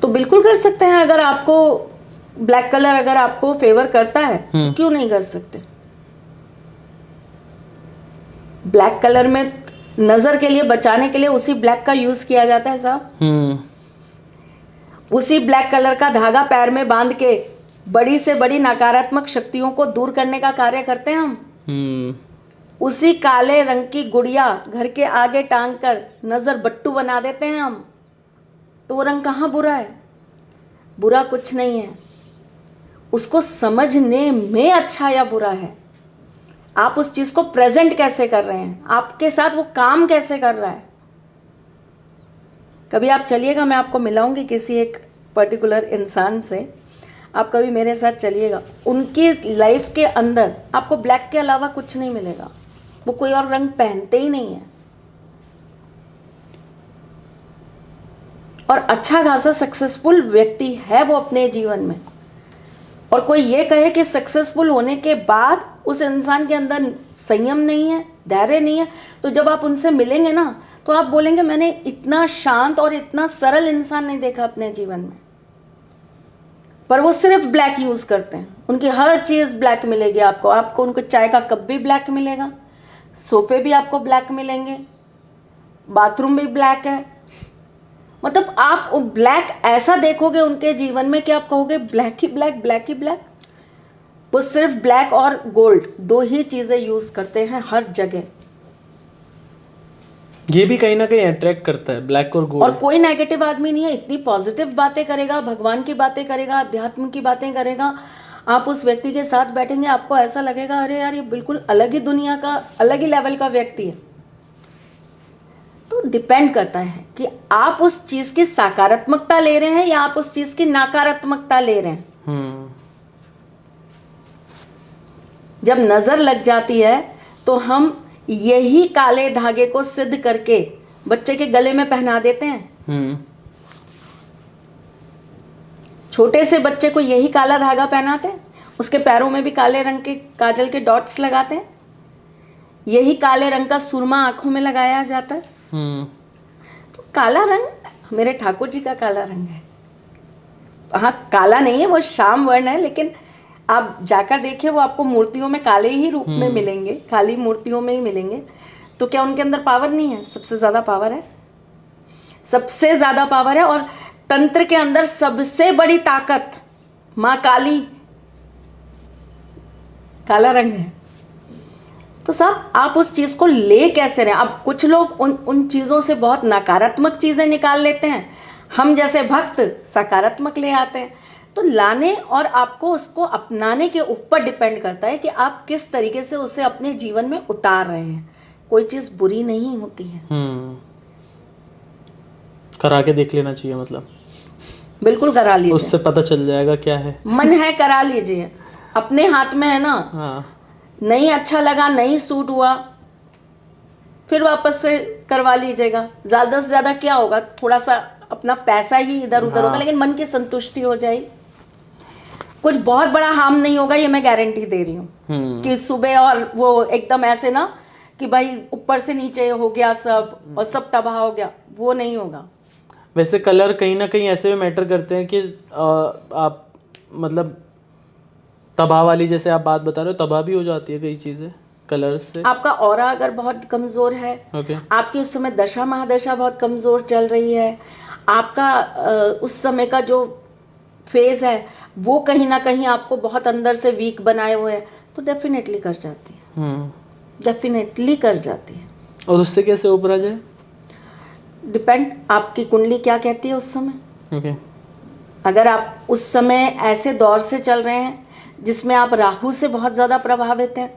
तो बिल्कुल कर सकते हैं। अगर आपको ब्लैक कलर अगर आपको फेवर करता है तो क्यों नहीं कर सकते। ब्लैक कलर में नजर के लिए बचाने के लिए उसी ब्लैक का यूज किया जाता है साहब। उसी ब्लैक कलर का धागा पैर में बांध के बड़ी से बड़ी नकारात्मक शक्तियों को दूर करने का कार्य करते हैं हम। उसी काले रंग की गुड़िया घर के आगे टांग कर नजर बट्टू बना देते हैं हम। तो वो रंग कहाँ बुरा है? बुरा कुछ नहीं है, उसको समझने में अच्छा या बुरा है। आप उस चीज को प्रेजेंट कैसे कर रहे हैं, आपके साथ वो काम कैसे कर रहा है। कभी आप चलिएगा, मैं आपको मिलाऊंगी किसी एक पर्टिकुलर इंसान से, आप कभी मेरे साथ चलिएगा। उनकी लाइफ के अंदर आपको ब्लैक के अलावा कुछ नहीं मिलेगा, वो कोई और रंग पहनते ही नहीं है। और अच्छा खासा सक्सेसफुल व्यक्ति है वो अपने जीवन में। और कोई ये कहे कि सक्सेसफुल होने के बाद उस इंसान के अंदर संयम नहीं है, धैर्य नहीं है, तो जब आप उनसे मिलेंगे ना तो आप बोलेंगे मैंने इतना शांत और इतना सरल इंसान नहीं देखा अपने जीवन में। पर वो सिर्फ ब्लैक यूज़ करते हैं, उनकी हर चीज़ ब्लैक मिलेगी आपको उनको चाय का कप भी ब्लैक मिलेगा, सोफे भी आपको ब्लैक मिलेंगे, बाथरूम भी ब्लैक है। मतलब आप ब्लैक ऐसा देखोगे उनके जीवन में कि आप कहोगे ब्लैक ही ब्लैक, ब्लैक ही ब्लैक। वो सिर्फ ब्लैक और गोल्ड 2 ही चीज़ें यूज़ करते हैं हर जगह। ये भी कहीं ना कहीं अट्रैक्ट करता है, ब्लैक और गोल्ड। और कोई नेगेटिव आदमी नहीं है, इतनी पॉजिटिव बातें करेगा, भगवान की बातें करेगा, अध्यात्म की बातें करेगा। आप उस व्यक्ति के साथ बैठेंगे, आपको ऐसा लगेगा अरे यार ये बिल्कुल अलग ही दुनिया का, अलग ही लेवल का व्यक्ति है। तो डिपेंड करता है कि आप उस चीज़ की सकारात्मकता ले रहे हैं या आप उस चीज़ की नकारात्मकता ले रहे हैं। जब नज़र लग जाती है तो हम यही काले धागे को सिद्ध करके बच्चे के गले में पहना देते हैं। छोटे से बच्चे को यही काला धागा पहनाते हैं, उसके पैरों में भी काले रंग के काजल के डॉट्स लगाते हैं, यही काले रंग का सुरमा आंखों में लगाया जाता है। तो काला रंग मेरे ठाकुर जी का काला रंग है। हाँ, काला नहीं है, वो श्याम वर्ण है, लेकिन आप जाकर देखिए वो आपको मूर्तियों में काले ही रूप में मिलेंगे, काली मूर्तियों में ही मिलेंगे। तो क्या उनके अंदर पावर नहीं है? सबसे ज़्यादा पावर है, सबसे ज़्यादा पावर है। और तंत्र के अंदर सबसे बड़ी ताकत माँ काली, काला रंग है। तो साहब आप उस चीज़ को ले कैसे रहे? अब कुछ लोग उन चीज़ों से बहुत नकारात्मक चीज़ें निकाल लेते हैं, हम जैसे भक्त सकारात्मक ले आते हैं। तो लाने और आपको उसको अपनाने के ऊपर डिपेंड करता है कि आप किस तरीके से उसे अपने जीवन में उतार रहे हैं। कोई चीज़ बुरी नहीं होती है। करा के देख लेना चाहिए, मतलब बिल्कुल करा लीजिए, उससे पता चल जाएगा क्या है। मन है करा लीजिए, अपने हाथ में है ना। हाँ। नहीं अच्छा लगा, नहीं सूट हुआ, फिर वापस से करवा लीजिएगा। ज़्यादा से ज़्यादा क्या होगा, थोड़ा सा अपना पैसा ही इधर उधर होगा, लेकिन मन की संतुष्टि हो जाएगी। कुछ बहुत बड़ा हार्म नहीं होगा, ये मैं गारंटी दे रही हूँ कि सुबह और वो एकदम ऐसे ना कि भाई ऊपर से नीचे हो गया सब और सब तबाह हो गया, वो नहीं होगा। वैसे कलर कहीं ना कहीं ऐसे में मैटर करते हैं कि आप मतलब तबाह वाली, जैसे आप बात बता रहे हो, तबाह भी हो जाती है कई चीज़ें कलर से। आपका ऑरा अगर बहुत कमज़ोर है, आपकी उस समय दशा महादशा बहुत कमज़ोर चल रही है, आपका उस समय का जो फेज़ है वो कहीं ना कहीं आपको बहुत अंदर से वीक बनाए हुए है, तो डेफिनेटली कर जाती है, डेफिनेटली कर जाती है। और उससे कैसे उभरा जाए? डिपेंड आपकी कुंडली क्या कहती है उस समय। अगर आप उस समय ऐसे दौर से चल रहे हैं जिसमें आप राहु से बहुत ज़्यादा प्रभावित हैं,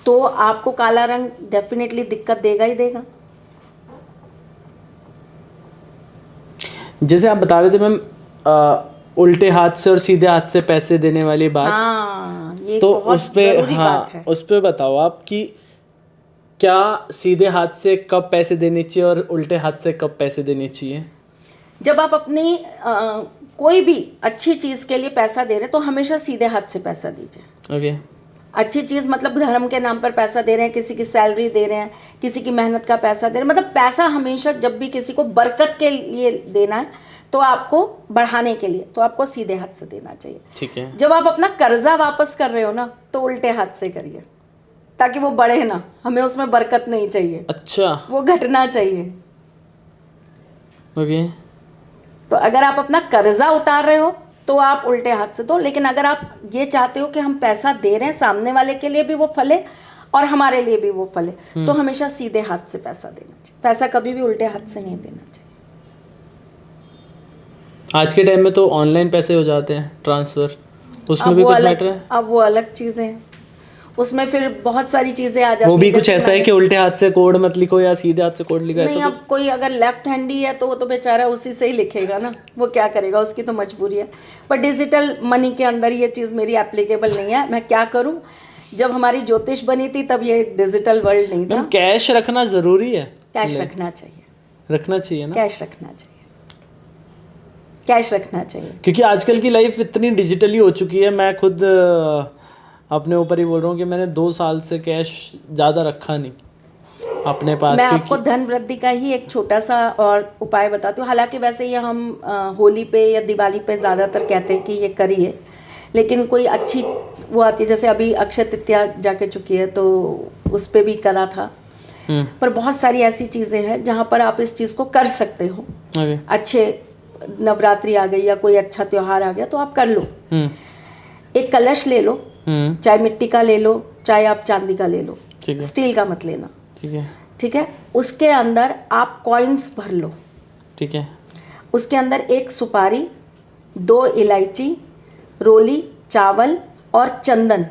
तो आपको काला रंग डेफिनेटली दिक्कत देगा ही देगा। जैसे आप बता रहे थे मैम, उल्टे हाथ से और सीधे हाथ से पैसे देने वाली बात। हाँ, ये तो बहुत उस पे जरूरी बात है। उस पे बताओ आप कि क्या सीधे हाथ से कब पैसे देने चाहिए और उल्टे हाथ से कब पैसे देने चाहिए? जब आप अपनी कोई भी अच्छी चीज़ के लिए पैसा दे रहे हैं तो हमेशा सीधे हाथ से पैसा दीजिए। अच्छी चीज़ मतलब धर्म के नाम पर पैसा दे रहे हैं, किसी की सैलरी दे रहे हैं, किसी की मेहनत का पैसा दे रहे हैं, मतलब पैसा हमेशा जब भी किसी को बरकत के लिए देना है तो आपको बढ़ाने के लिए, तो आपको सीधे हाथ से देना चाहिए। ठीक है। जब आप अपना कर्जा वापस कर रहे हो ना तो उल्टे हाथ से करिए, ताकि वो बढ़े ना, हमें उसमें बरकत नहीं चाहिए। अच्छा, वो घटना चाहिए। ओके। तो अगर आप अपना कर्जा उतार रहे हो तो आप उल्टे हाथ से दो, लेकिन अगर आप ये चाहते हो कि हम पैसा दे रहे हैं, सामने वाले के लिए भी वो फले और हमारे लिए भी वो फले, तो हमेशा सीधे हाथ से पैसा देना चाहिए। पैसा कभी भी उल्टे हाथ से नहीं देना चाहिए। आज के टाइम में तो ऑनलाइन पैसे हो जाते हैं ट्रांसफर, उसमें भी कुछ मैटर है? अब वो अलग चीज़ें हैं, उसमें फिर बहुत सारी चीज़ें आ जाती हैं। वो भी कुछ ऐसा है कि उल्टे हाथ से कोड मत लिखो या सीधे हाथ से कोड लिखो? नहीं, अब कोई अगर लेफ्ट हैंडी है तो वो तो बेचारा उसी से ही लिखेगा ना, वो क्या करेगा, उसकी तो मजबूरी है। पर डिजिटल मनी के अंदर ये चीज़ मेरी एप्लीकेबल नहीं है। मैं क्या करूँ, जब हमारी ज्योतिष बनी थी तब ये डिजिटल वर्ल्ड नहीं था। कैश रखना ज़रूरी है? कैश रखना चाहिए, रखना चाहिए ना, कैश रखना चाहिए। कैश रखना चाहिए। क्योंकि आजकल की लाइफ इतनी डिजिटली हो चुकी है, मैं खुद अपने ऊपर ही बोल रहा हूँ कि मैंने 2 साल से कैश ज़्यादा रखा नहीं अपने पास। मैं क्योंकि आपको धन वृद्धि का ही एक छोटा सा और उपाय बताती हूँ। हालांकि वैसे ये हम होली पे या दिवाली पे ज़्यादातर कहते हैं कि ये करिए, लेकिन कोई अच्छी वो आती है, जैसे अभी अक्षय तृतीया जाके चुकी है तो उस पे भी करा था। पर बहुत सारी ऐसी चीज़ें हैं जहाँ पर आप इस चीज़ को कर सकते हो। ओके। अच्छे नवरात्रि आ गई या कोई अच्छा त्यौहार आ गया तो आप कर लो। एक कलश ले लो, चाहे मिट्टी का ले लो चाहे आप चांदी का ले लो, ठीक है। स्टील का मत लेना। ठीक है। ठीक है। उसके अंदर आप कॉइन्स भर लो। ठीक है। उसके अंदर 1 सुपारी, 2 इलायची, रोली, चावल और चंदन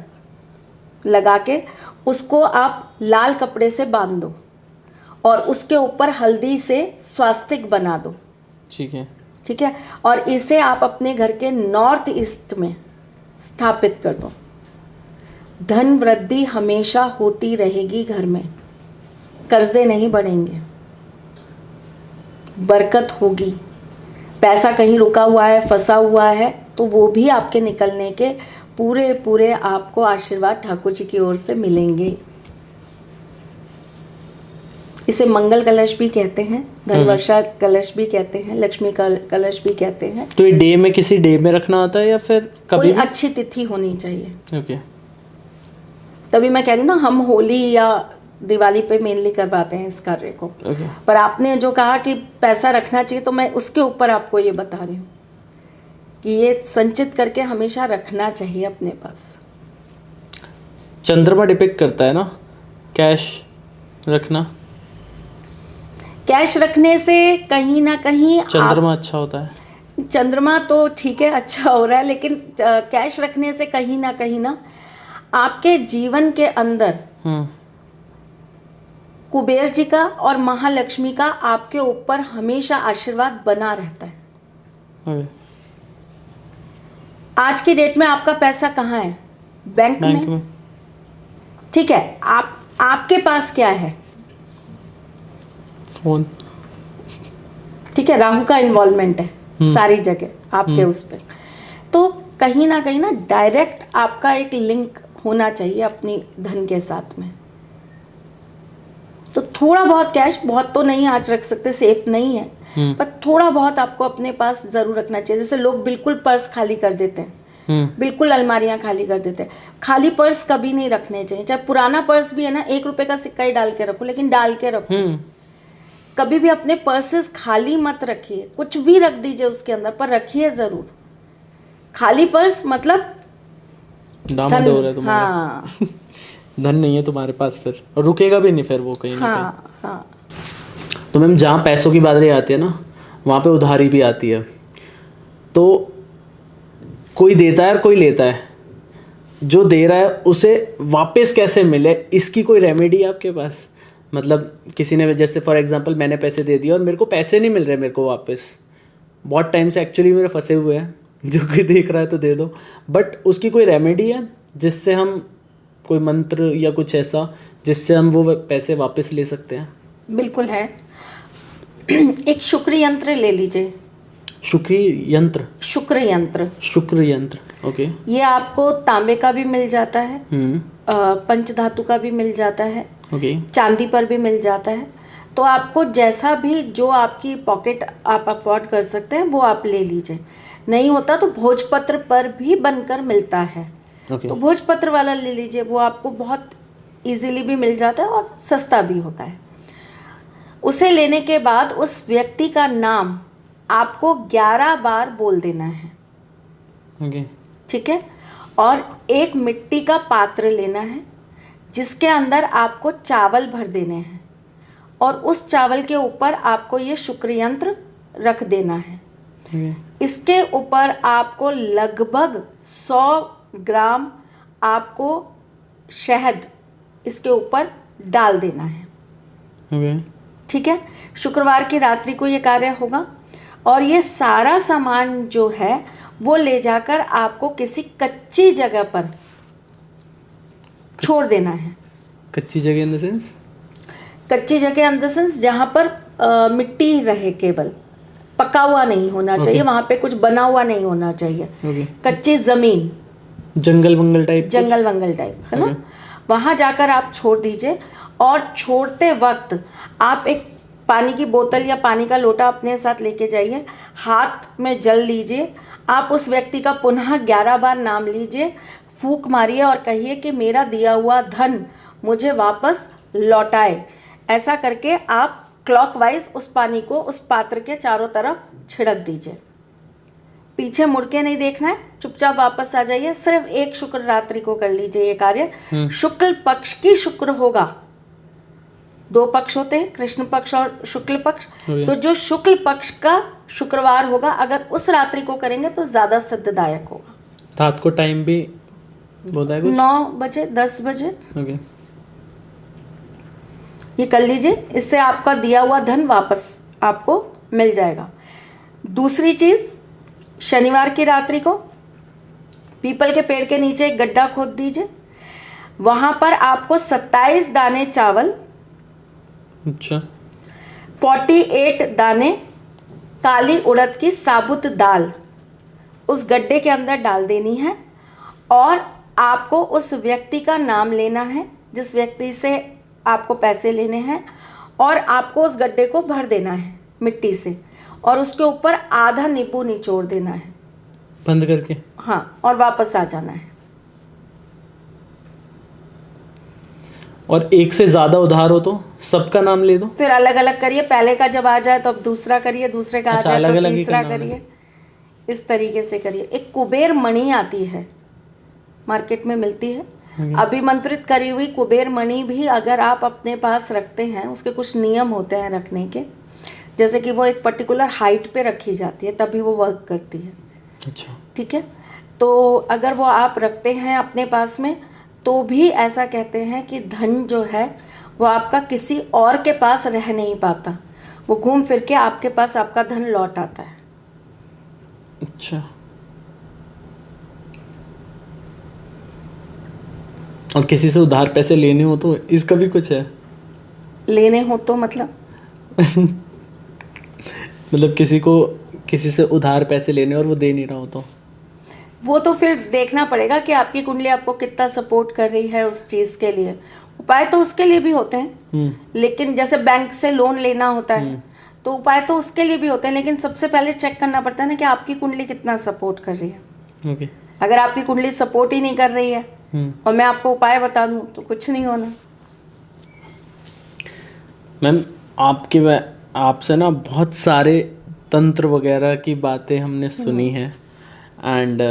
लगा के उसको आप लाल कपड़े से बांध दो और उसके ऊपर हल्दी से स्वास्तिक बना दो। ठीक है। ठीक है। और इसे आप अपने घर के नॉर्थ ईस्ट में स्थापित कर दो। धन वृद्धि हमेशा होती रहेगी घर में, कर्जे नहीं बढ़ेंगे, बरकत होगी। पैसा कहीं रुका हुआ है, फंसा हुआ है तो वो भी आपके निकलने के पूरे पूरे आपको आशीर्वाद ठाकुर जी की ओर से मिलेंगे। इसे मंगल कलश भी कहते हैं, धनवर्षा कलश भी कहते हैं, लक्ष्मी कलश भी कहते हैं। तो ये डे में किसी डे में रखना होता है या फिर कभी कोई भी? अच्छी तिथि होनी चाहिए। ओके। तभी मैं कह रही हूँ ना, हम होली या दिवाली पे मेनली करवाते हैं इस कार्य को। ओके। पर आपने जो कहा कि पैसा रखना चाहिए तो मैं उसके ऊपर आपको ये बता रही हूँ कि ये संचित करके हमेशा रखना चाहिए अपने पास। चंद्रमा डिपिक्ट करता है ना कैश रखना। कैश रखने से कहीं ना कहीं चंद्रमा अच्छा होता है। चंद्रमा तो ठीक है, अच्छा हो रहा है, लेकिन कैश रखने से कहीं ना आपके जीवन के अंदर कुबेर जी का और महालक्ष्मी का आपके ऊपर हमेशा आशीर्वाद बना रहता है। ओके। आज की डेट में आपका पैसा कहाँ है? बैंक में। ठीक है। आपके पास क्या है? फोन। ठीक है। राहु का इन्वॉल्वमेंट है सारी जगह आपके उस पर। तो कहीं ना डायरेक्ट आपका एक लिंक होना चाहिए अपनी धन के साथ में। तो थोड़ा बहुत कैश, बहुत तो नहीं आज रख सकते, सेफ नहीं है, पर थोड़ा बहुत आपको अपने पास जरूर रखना चाहिए। जैसे लोग बिल्कुल पर्स खाली कर देते हैं, बिल्कुल अलमारियां खाली कर देते हैं। खाली पर्स कभी नहीं रखने चाहिए। चाहे पुराना पर्स भी है ना, 1 रुपए का सिक्का ही डाल के रखो, लेकिन डाल के रखो। कभी भी अपने पर्सेस खाली मत रखिए। कुछ भी रख दीजिए उसके अंदर, पर रखिए जरूर। खाली पर्स मतलब दामद हो रहा है तुम्हारा। हाँ। धन नहीं है तुम्हारे पास फिर, और रुकेगा भी नहीं फिर वो कहीं ना कहीं। हाँ। तो मैम जहाँ पैसों की बात रही आती है ना, वहाँ पे उधारी भी आती है। तो कोई देता है और कोई लेता है। जो दे रहा है उसे वापस कैसे मिले, इसकी कोई रेमेडी है आपके पास? मतलब किसी ने, जैसे फॉर एग्जांपल मैंने पैसे दे दिए और मेरे को पैसे नहीं मिल रहे मेरे को वापस, बहुत टाइम से एक्चुअली मेरे फंसे हुए हैं। जो कोई देख रहा है तो दे दो, बट उसकी कोई रेमेडी है जिससे हम, कोई मंत्र या कुछ ऐसा जिससे हम वो पैसे वापस ले सकते हैं? बिल्कुल है। एक शुक्र यंत्र ले लीजिए। शुक्र यंत्र? शुक्र यंत्र। शुक्र यंत्र, ओके। ये आपको तांबे का भी मिल जाता है, पंचधातु का भी मिल जाता है, ओके। चांदी पर भी मिल जाता है। तो आपको जैसा भी, जो आपकी पॉकेट आप अफोर्ड कर सकते हैं वो आप ले लीजिए। नहीं होता तो भोजपत्र पर भी बनकर मिलता है, तो भोजपत्र वाला ले लीजिए। वो आपको बहुत इजीली भी मिल जाता है और सस्ता भी होता है। उसे लेने के बाद उस व्यक्ति का नाम आपको 11 बार बोल देना है। ओके। ठीक है। और एक मिट्टी का पात्र लेना है जिसके अंदर आपको चावल भर देने हैं और उस चावल के ऊपर आपको ये शुक्र यंत्र रख देना है। इसके ऊपर आपको लगभग 100 ग्राम आपको शहद इसके ऊपर डाल देना है। ठीक है। शुक्रवार की रात्रि को ये कार्य होगा और ये सारा सामान जो है वो ले जाकर आपको किसी कच्ची जगह पर छोड़ देना है। कच्ची जगह इन द सेंस? कच्ची जगह इन द सेंस जहाँ पर मिट्टी रहे केवल, पका हुआ नहीं होना चाहिए, वहां पे कुछ बना हुआ नहीं होना चाहिए। ओके। कच्ची जमीन, जंगल वंगल टाइप, जंगल वंगल टाइप, है ना, वहां जाकर आप छोड़ दीजिए। और छोड़ते वक्त आप एक पानी की बोतल या पानी का लोटा अपने साथ लेके जाइए, हाथ में जल लीजिए, आप उस व्यक्ति का पुनः 11 बार नाम लीजिए, फूंक मारिए और कहिए कि मेरा दिया हुआ धन मुझे वापस लौटाए। ऐसा करके आप क्लॉकवाइज उस पानी को उस पात्र के चारों तरफ छिड़क दीजिए। पीछे मुड़ के नहीं देखना है, चुपचाप वापस आ जाइए। सिर्फ एक शुक्र रात्रि को कर लीजिए ये कार्य। शुक्ल पक्ष की शुक्र होगा, 2 पक्ष होते हैं, कृष्ण पक्ष और शुक्ल पक्ष। तो जो शुक्ल पक्ष का शुक्रवार होगा, अगर उस रात्रि को करेंगे तो ज्यादा सिद्धदायक होगा। रात को टाइम भी होता है कुछ? 9 बजे 10 बजे ओके। ये कर लीजिए, इससे आपका दिया हुआ धन वापस आपको मिल जाएगा। दूसरी चीज, शनिवार की रात्रि को पीपल के पेड़ के नीचे एक गड्ढा खोद दीजिए, वहां पर आपको 27 दाने चावल, अच्छा, 48 दाने काली उड़द की साबुत दाल उस गड्ढे के अंदर डाल देनी है। और आपको उस व्यक्ति का नाम लेना है जिस व्यक्ति से आपको पैसे लेने हैं, और आपको उस गड्ढे को भर देना है मिट्टी से, और उसके ऊपर आधा नींबू निचोड़ देना है बंद करके। हाँ, और वापस आ जाना है। और एक से ज्यादा उधार हो तो सबका नाम ले दो? फिर अलग अलग करिए, पहले का जब आ जाए तो अब दूसरा करिए, दूसरे का आ जाए तो तीसरा करिए, इस तरीके से करिए। एक कुबेर मणि आती है, मार्केट में मिलती है, अभिमंत्रित करी हुई कुबेर मणि भी अगर आप अपने पास रखते हैं, उसके कुछ नियम होते हैं रखने के, जैसे कि वो एक पर्टिकुलर हाइट पे रखी जाती है तभी वो वर्क करती है। अच्छा, ठीक है, तो अगर वो आप रखते हैं अपने पास में तो भी ऐसा कहते हैं कि धन जो है वो आपका किसी और के पास रह नहीं पाता, वो घूम फिर के आपके पास आपका धन लौट आता है। अच्छा। और किसी से उधार पैसे लेने हो तो इसका भी कुछ है? लेने हो तो मतलब मतलब किसी से उधार पैसे लेने और वो दे नहीं रहा हो तो? वो तो फिर देखना पड़ेगा कि आपकी कुंडली आपको कितना सपोर्ट कर रही है उस चीज़ के लिए। उपाय तो उसके लिए भी होते हैं, लेकिन जैसे बैंक से लोन लेना होता है तो उपाय तो उसके लिए भी होते हैं, लेकिन सबसे पहले चेक करना पड़ता है ना कि आपकी कुंडली कितना सपोर्ट कर रही है। ओके। अगर आपकी कुंडली सपोर्ट ही नहीं कर रही है और मैं आपको उपाय बता दूं तो कुछ नहीं होना। मैम, आपसे ना बहुत सारे तंत्र वगैरह की बातें हमने सुनी हैं, एंड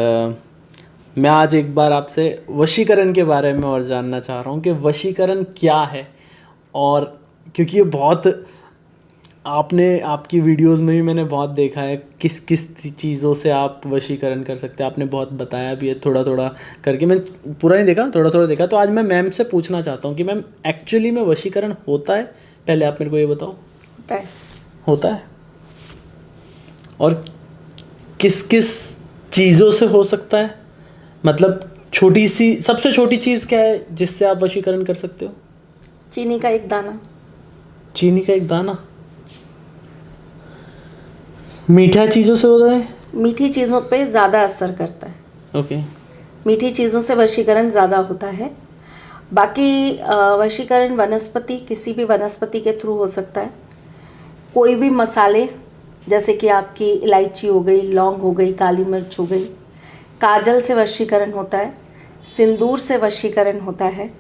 मैं आज एक बार आपसे वशीकरण के बारे में और जानना चाह रहा हूँ कि वशीकरण क्या है। और क्योंकि ये बहुत आपकी वीडियोस में भी मैंने बहुत देखा है किस किस चीज़ों से आप वशीकरण कर सकते हैं, आपने बहुत बताया भी है थोड़ा थोड़ा करके। मैं पूरा नहीं देखा, थोड़ा थोड़ा देखा। तो आज मैं मैम से पूछना चाहता हूँ कि मैम एक्चुअली में वशीकरण होता है? पहले आप मेरे को ये बताओ। होता है। और किस किस चीज़ों से हो सकता है? मतलब सबसे छोटी चीज़ क्या है जिससे आप वशीकरण कर सकते हो? चीनी का एक दाना। चीनी का एक दाना? मीठा चीज़ों से होता है? मीठी चीज़ों पे ज़्यादा असर करता है। ओके। मीठी चीज़ों से वशीकरण ज़्यादा होता है। बाकी वशीकरण वनस्पति, किसी भी वनस्पति के थ्रू हो सकता है। कोई भी मसाले, जैसे कि आपकी इलायची हो गई, लौंग हो गई, काली मिर्च हो गई। काजल से वशीकरण होता है, सिंदूर से वशीकरण होता है,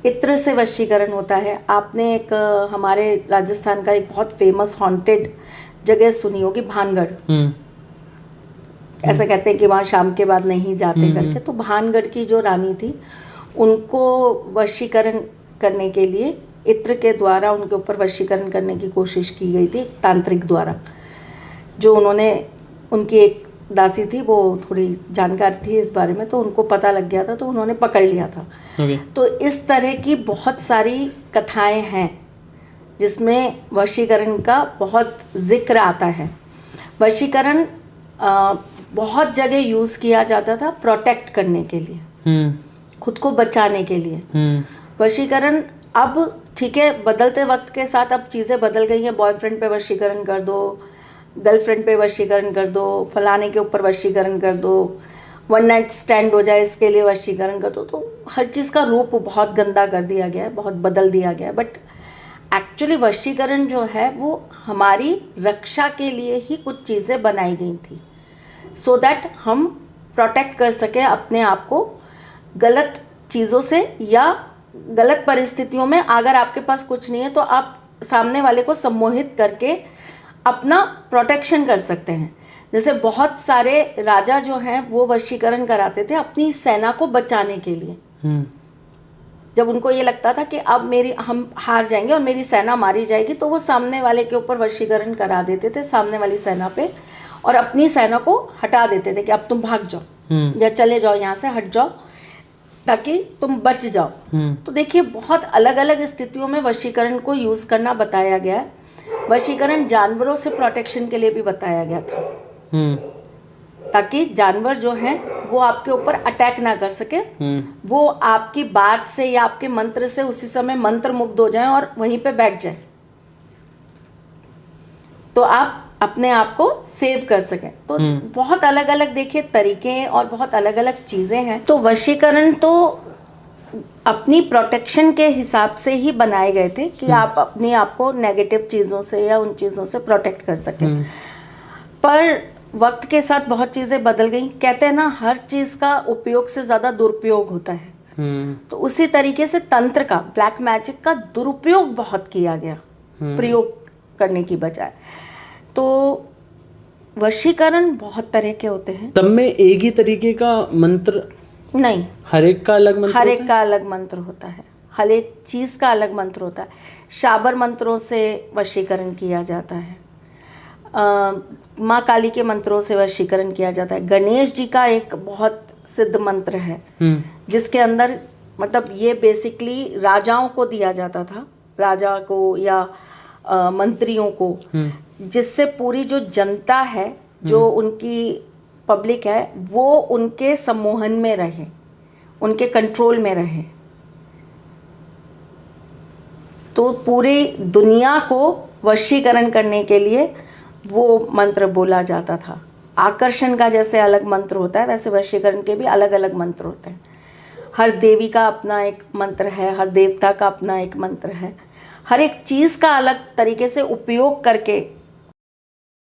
इत्र से वशीकरण होता है। आपने एक हमारे राजस्थान का एक बहुत फेमस हॉन्टेड जगह सुनी होगी, भानगढ़। ऐसा कहते हैं कि वहाँ शाम के बाद नहीं जाते करके। तो भानगढ़ की जो रानी थी, उनको वशीकरण करने के लिए इत्र के द्वारा उनके ऊपर वशीकरण करने की कोशिश की गई थी, तांत्रिक द्वारा। जो उनकी एक दासी थी, वो थोड़ी जानकार थी इस बारे में, तो उनको पता लग गया था, तो उन्होंने पकड़ लिया था। तो इस तरह की बहुत सारी कथाएं हैं जिसमें वशीकरण का बहुत जिक्र आता है। वशीकरण बहुत जगह यूज़ किया जाता था प्रोटेक्ट करने के लिए, खुद को बचाने के लिए। वशीकरण अब ठीक है, बदलते वक्त के साथ अब चीज़ें बदल गई हैं। बॉयफ्रेंड पे वशीकरण कर दो, गर्लफ्रेंड पे वशीकरण कर दो, फलाने के ऊपर वशीकरण कर दो, वन नाइट स्टैंड हो जाए इसके लिए वशीकरण कर दो। तो हर चीज़ का रूप बहुत गंदा कर दिया गया है, बहुत बदल दिया गया है। बट एक्चुअली वशीकरण जो है वो हमारी रक्षा के लिए ही कुछ चीज़ें बनाई गई थी, सो दैट हम प्रोटेक्ट कर सकें अपने आप को गलत चीज़ों से, या गलत परिस्थितियों में अगर आपके पास कुछ नहीं है तो आप सामने वाले को सम्मोहित करके अपना प्रोटेक्शन कर सकते हैं। जैसे बहुत सारे राजा जो हैं वो वशीकरण कराते थे अपनी सेना को बचाने के लिए। जब उनको ये लगता था कि अब हम हार जाएंगे और मेरी सेना मारी जाएगी, तो वो सामने वाले के ऊपर वशीकरण करा देते थे, सामने वाली सेना पे, और अपनी सेना को हटा देते थे कि अब तुम भाग जाओ या चले जाओ, यहाँ से हट जाओ ताकि तुम बच जाओ। तो देखिए बहुत अलग अलग स्थितियों में वशीकरण को यूज़ करना बताया गया है। वशीकरण जानवरों से प्रोटेक्शन के लिए भी बताया गया था, ताकि जानवर जो हैं वो आपके ऊपर अटैक ना कर सके, वो आपकी बात से या आपके मंत्र से उसी समय मंत्र मुग्ध हो जाएं और वहीं पे बैठ जाएं, तो आप अपने आप को सेव कर सकें। तो बहुत अलग अलग देखिए तरीके और बहुत अलग अलग चीज़ें हैं। तो वशीकरण तो अपनी प्रोटेक्शन के हिसाब से ही बनाए गए थे कि आप अपने आप को नेगेटिव चीज़ों से या उन चीज़ों से प्रोटेक्ट कर सकें। पर वक्त के साथ बहुत चीज़ें बदल गई। कहते हैं ना, हर चीज़ का उपयोग से ज़्यादा दुरुपयोग होता है। तो उसी तरीके से तंत्र का, ब्लैक मैजिक का दुरुपयोग बहुत किया गया प्रयोग करने की बजाय। तो वशीकरण बहुत तरह के होते हैं। तब में एक ही तरीके का मंत्र नहीं, हर एक का अलग मंत्र, हर एक का अलग मंत्र होता है, हर एक चीज़ का अलग मंत्र होता है। शाबर मंत्रों से वशीकरण किया जाता है, माँ काली के मंत्रों से वशीकरण किया जाता है। गणेश जी का एक बहुत सिद्ध मंत्र है जिसके अंदर मतलब ये बेसिकली राजाओं को दिया जाता था, राजा को या मंत्रियों को, जिससे पूरी जो जनता है, जो उनकी पब्लिक है, वो उनके सम्मोहन में रहे, उनके कंट्रोल में रहे। तो पूरी दुनिया को वशीकरण करने के लिए वो मंत्र बोला जाता था। आकर्षण का जैसे अलग मंत्र होता है, वैसे वशीकरण के भी अलग अलग मंत्र होते हैं। हर देवी का अपना एक मंत्र है, हर देवता का अपना एक मंत्र है। हर एक चीज़ का अलग तरीके से उपयोग करके,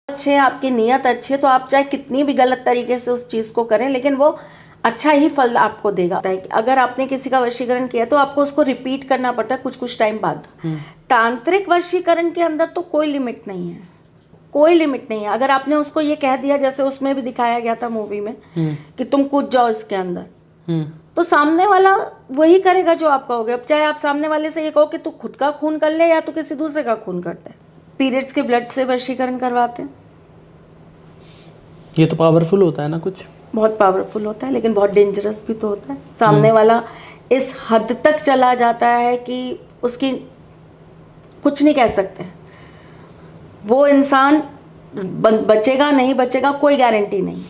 अच्छे आपकी नीयत अच्छी है तो आप चाहे कितनी भी गलत तरीके से उस चीज़ को करें, लेकिन वो अच्छा ही फल आपको देगा। अगर आपने किसी का वशीकरण किया तो आपको उसको रिपीट करना पड़ता है कुछ कुछ टाइम बाद। तांत्रिक वशीकरण के अंदर तो कोई लिमिट नहीं है, कोई लिमिट नहीं है। अगर आपने उसको ये कह दिया, जैसे उसमें भी दिखाया गया था मूवी में, कि तुम कूद जाओ इसके अंदर, तो सामने वाला वही करेगा जो आप कहोगे। अब चाहे आप सामने वाले से ये कहो कि तू खुद का खून कर ले या तू किसी दूसरे का खून कर दे। पीरियड्स के ब्लड से वशीकरण करवाते हैं। ये तो पावरफुल होता है ना, कुछ बहुत पावरफुल होता है, लेकिन बहुत डेंजरस भी तो होता है। सामने वाला इस हद तक चला जाता है कि उसकी कुछ नहीं कह सकते। वो इंसान बचेगा नहीं बचेगा कोई गारंटी नहीं।